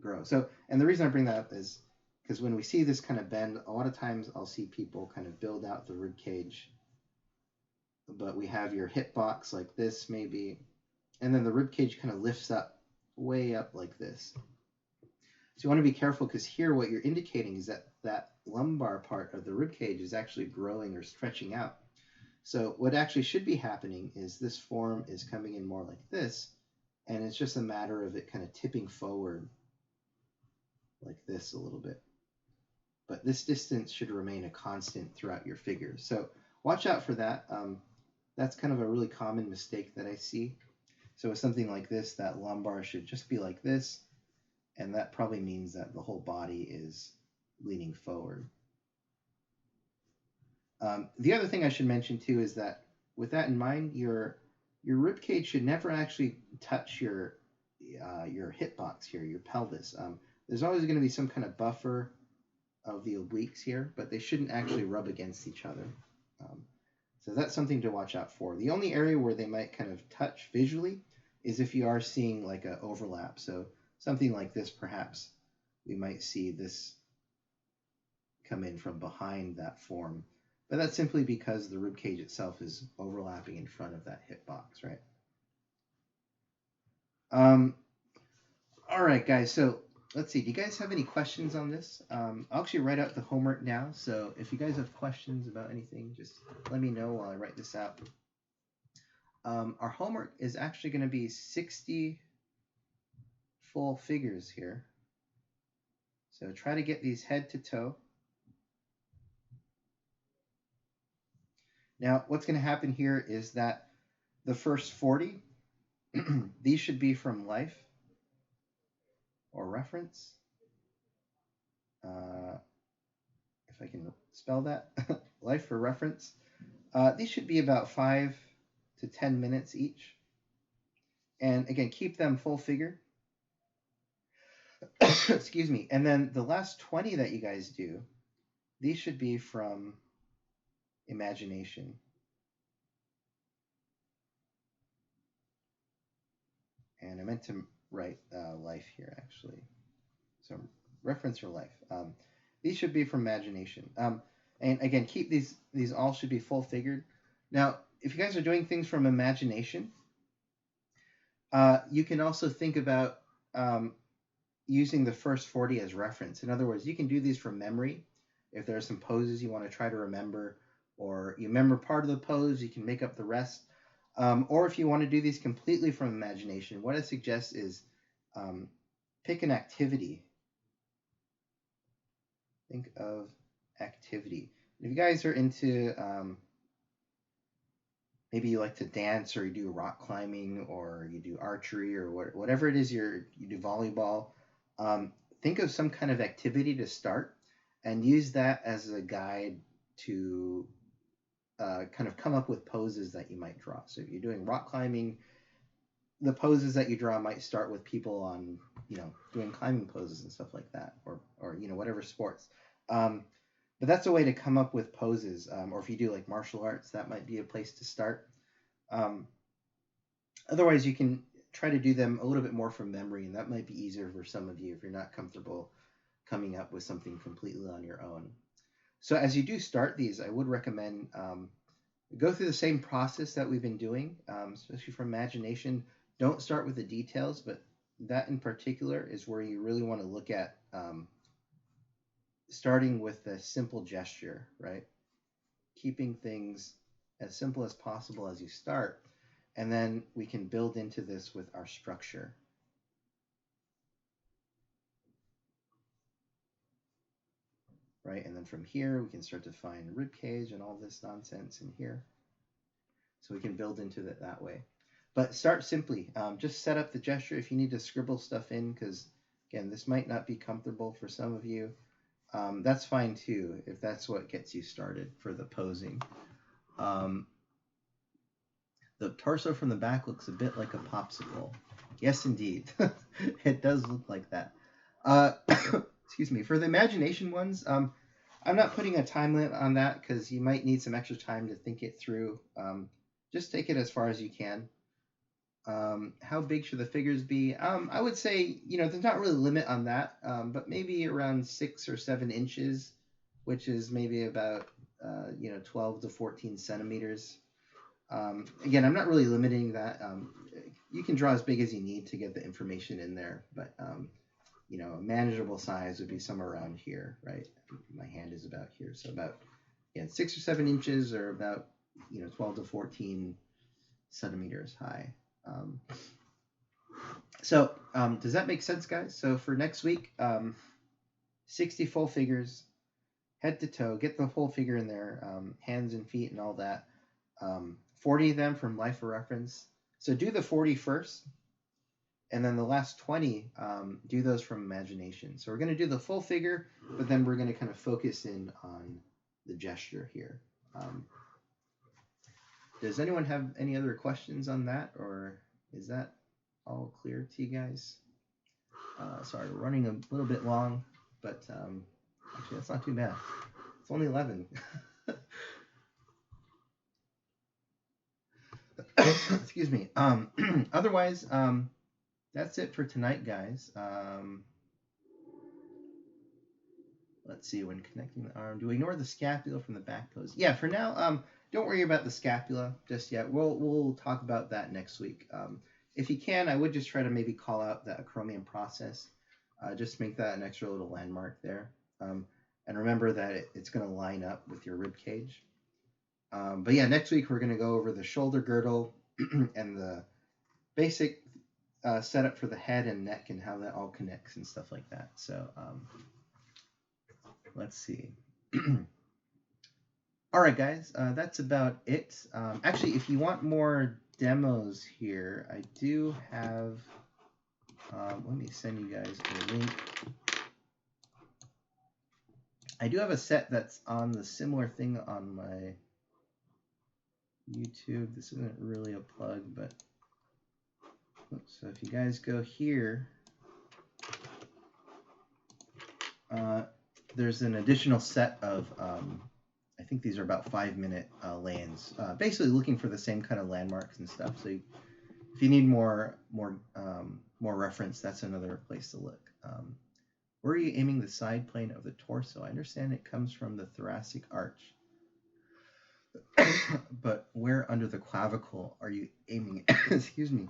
grow. So, and the reason I bring that up is because when we see this kind of bend, a lot of times I'll see people kind of build out the rib cage, but we have your hip box like this maybe, and then the rib cage kind of lifts up, way up like this. So you want to be careful because here what you're indicating is that that lumbar part of the rib cage is actually growing or stretching out. So what actually should be happening is this form is coming in more like this, and it's just a matter of it kind of tipping forward like this a little bit. But this distance should remain a constant throughout your figure. So watch out for that. That's kind of a really common mistake that I see. So with something like this, that lumbar should just be like this, and that probably means that the whole body is leaning forward. The other thing I should mention too is that with that in mind, your rib cage should never actually touch your hip box here, your pelvis. There's always going to be some kind of buffer of the obliques here, but they shouldn't actually rub against each other. So that's something to watch out for. The only area where they might kind of touch visually is if you are seeing like an overlap. So something like this, perhaps we might see this come in from behind that form. But that's simply because the rib cage itself is overlapping in front of that hip box, right? All right, guys. So let's see. Do you guys have any questions on this? I'll actually write out the homework now. So if you guys have questions about anything, just let me know while I write this out. Our homework is actually going to be 60 full figures here. So try to get these head to toe. Now, what's going to happen here is that the first 40, these should be from life or reference. If I can spell that, life or reference. These should be about 5 to 10 minutes each. And again, keep them full figure. Excuse me. And then the last 20 that you guys do, these should be from imagination. And I meant to write life here, actually. So reference for life. These should be from imagination. And again, keep these all should be full figured. Now, if you guys are doing things from imagination, you can also think about using the first 40 as reference. In other words, you can do these from memory. If there are some poses you want to try to remember, or you remember part of the pose, you can make up the rest. Or if you want to do these completely from imagination, what I suggest is pick an activity. Think of activity. If you guys are into, maybe you like to dance, or you do rock climbing, or you do archery, or whatever it is you do volleyball, think of some kind of activity to start and use that as a guide to kind of come up with poses that you might draw. So if you're doing rock climbing, the poses that you draw might start with people on, doing climbing poses and stuff like that, or whatever sports. But that's a way to come up with poses. Or if you do like martial arts, that might be a place to start. Otherwise, you can try to do them a little bit more from memory, and that might be easier for some of you if you're not comfortable coming up with something completely on your own. So as you do start these, I would recommend go through the same process that we've been doing, especially for imagination. Don't start with the details, but that in particular is where you really want to look at starting with a simple gesture, right? Keeping things as simple as possible as you start, and then we can build into this with our structure. Right, and then from here we can start to find rib cage and all this nonsense in here. So we can build into it that way. But start simply. Just set up the gesture if you need to scribble stuff in, because again, this might not be comfortable for some of you. That's fine too, if that's what gets you started for the posing. The torso from the back looks a bit like a popsicle. Yes, indeed. It does look like that. Excuse me. For the imagination ones, I'm not putting a time limit on that because you might need some extra time to think it through. Just take it as far as you can. How big should the figures be? I would say, there's not really a limit on that, but maybe around 6 or 7 inches, which is maybe about, 12 to 14 centimeters. Again, I'm not really limiting that. You can draw as big as you need to get the information in there, but, a manageable size would be somewhere around here, right? My hand is about here, so about 6 or 7 inches, or about 12 to 14 centimeters high. So does that make sense, guys? So for next week, 60 full figures, head to toe, get the whole figure in there, hands and feet and all that. 40 of them from life for reference. So do the 40 first, and then the last 20, do those from imagination. So we're going to do the full figure, but then we're going to kind of focus in on the gesture here. Does anyone have any other questions on that, or is that all clear to you guys? Sorry, we're running a little bit long, but actually that's not too bad. It's only 11. Excuse me. Otherwise, that's it for tonight, guys. Let's see, when connecting the arm, do we ignore the scapula from the back pose? Yeah, for now, don't worry about the scapula just yet. We'll talk about that next week. If you can, I would just try to maybe call out the acromion process. Just make that an extra little landmark there. And remember that it's going to line up with your rib cage. But yeah, next week we're going to go over the shoulder girdle and the basic setup for the head and neck and how that all connects and stuff like that. So let's see. All right, guys, that's about it. Actually, if you want more demos here, I do have, let me send you guys a link. I do have a set that's on the similar thing on my YouTube. This isn't really a plug, but so if you guys go here, there's an additional set of, I think these are about 5-minute lands, basically looking for the same kind of landmarks and stuff. So if you need more reference, that's another place to look. Where are you aiming the side plane of the torso? I understand it comes from the thoracic arch. But where under the clavicle are you aiming it? Excuse me.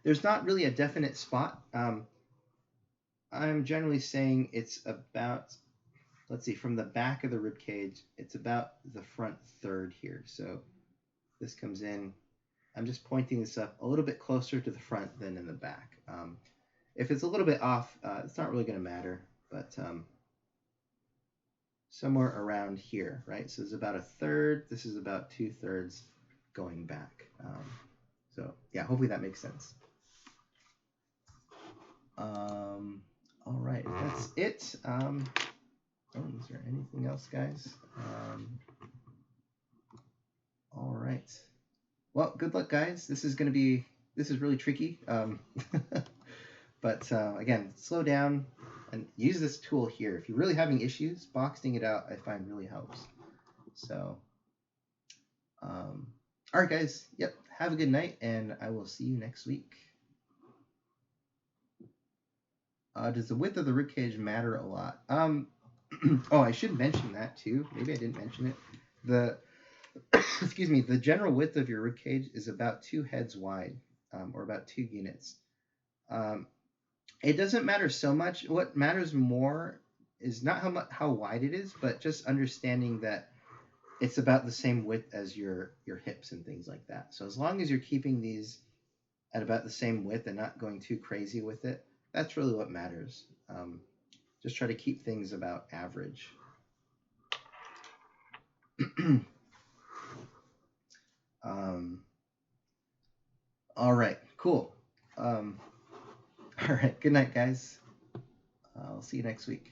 There's not really a definite spot. I'm generally saying it's about, let's see, from the back of the rib cage, it's about the front third here. So this comes in. I'm just pointing this up a little bit closer to the front than in the back. If it's a little bit off, it's not really going to matter, but somewhere around here, right? So it's about a third. This is about 2/3 going back. So yeah, hopefully that makes sense. All right, if that's it. Is there anything else, guys? All right. Well, good luck, guys. This is really tricky. But again, slow down and use this tool here. If you're really having issues, boxing it out, I find really helps. So, all right, guys. Yep. have a good night, and I will see you next week. Does the width of the ribcage matter a lot? Oh, I should mention that too. Maybe I didn't mention it. The excuse me, the general width of your ribcage is about 2 heads wide, or about 2 units. It doesn't matter so much. What matters more is not how wide it is, but just understanding that it's about the same width as your hips and things like that. So as long as you're keeping these at about the same width and not going too crazy with it, that's really what matters. Just try to keep things about average. All right, cool. All right, good night, guys. I'll see you next week.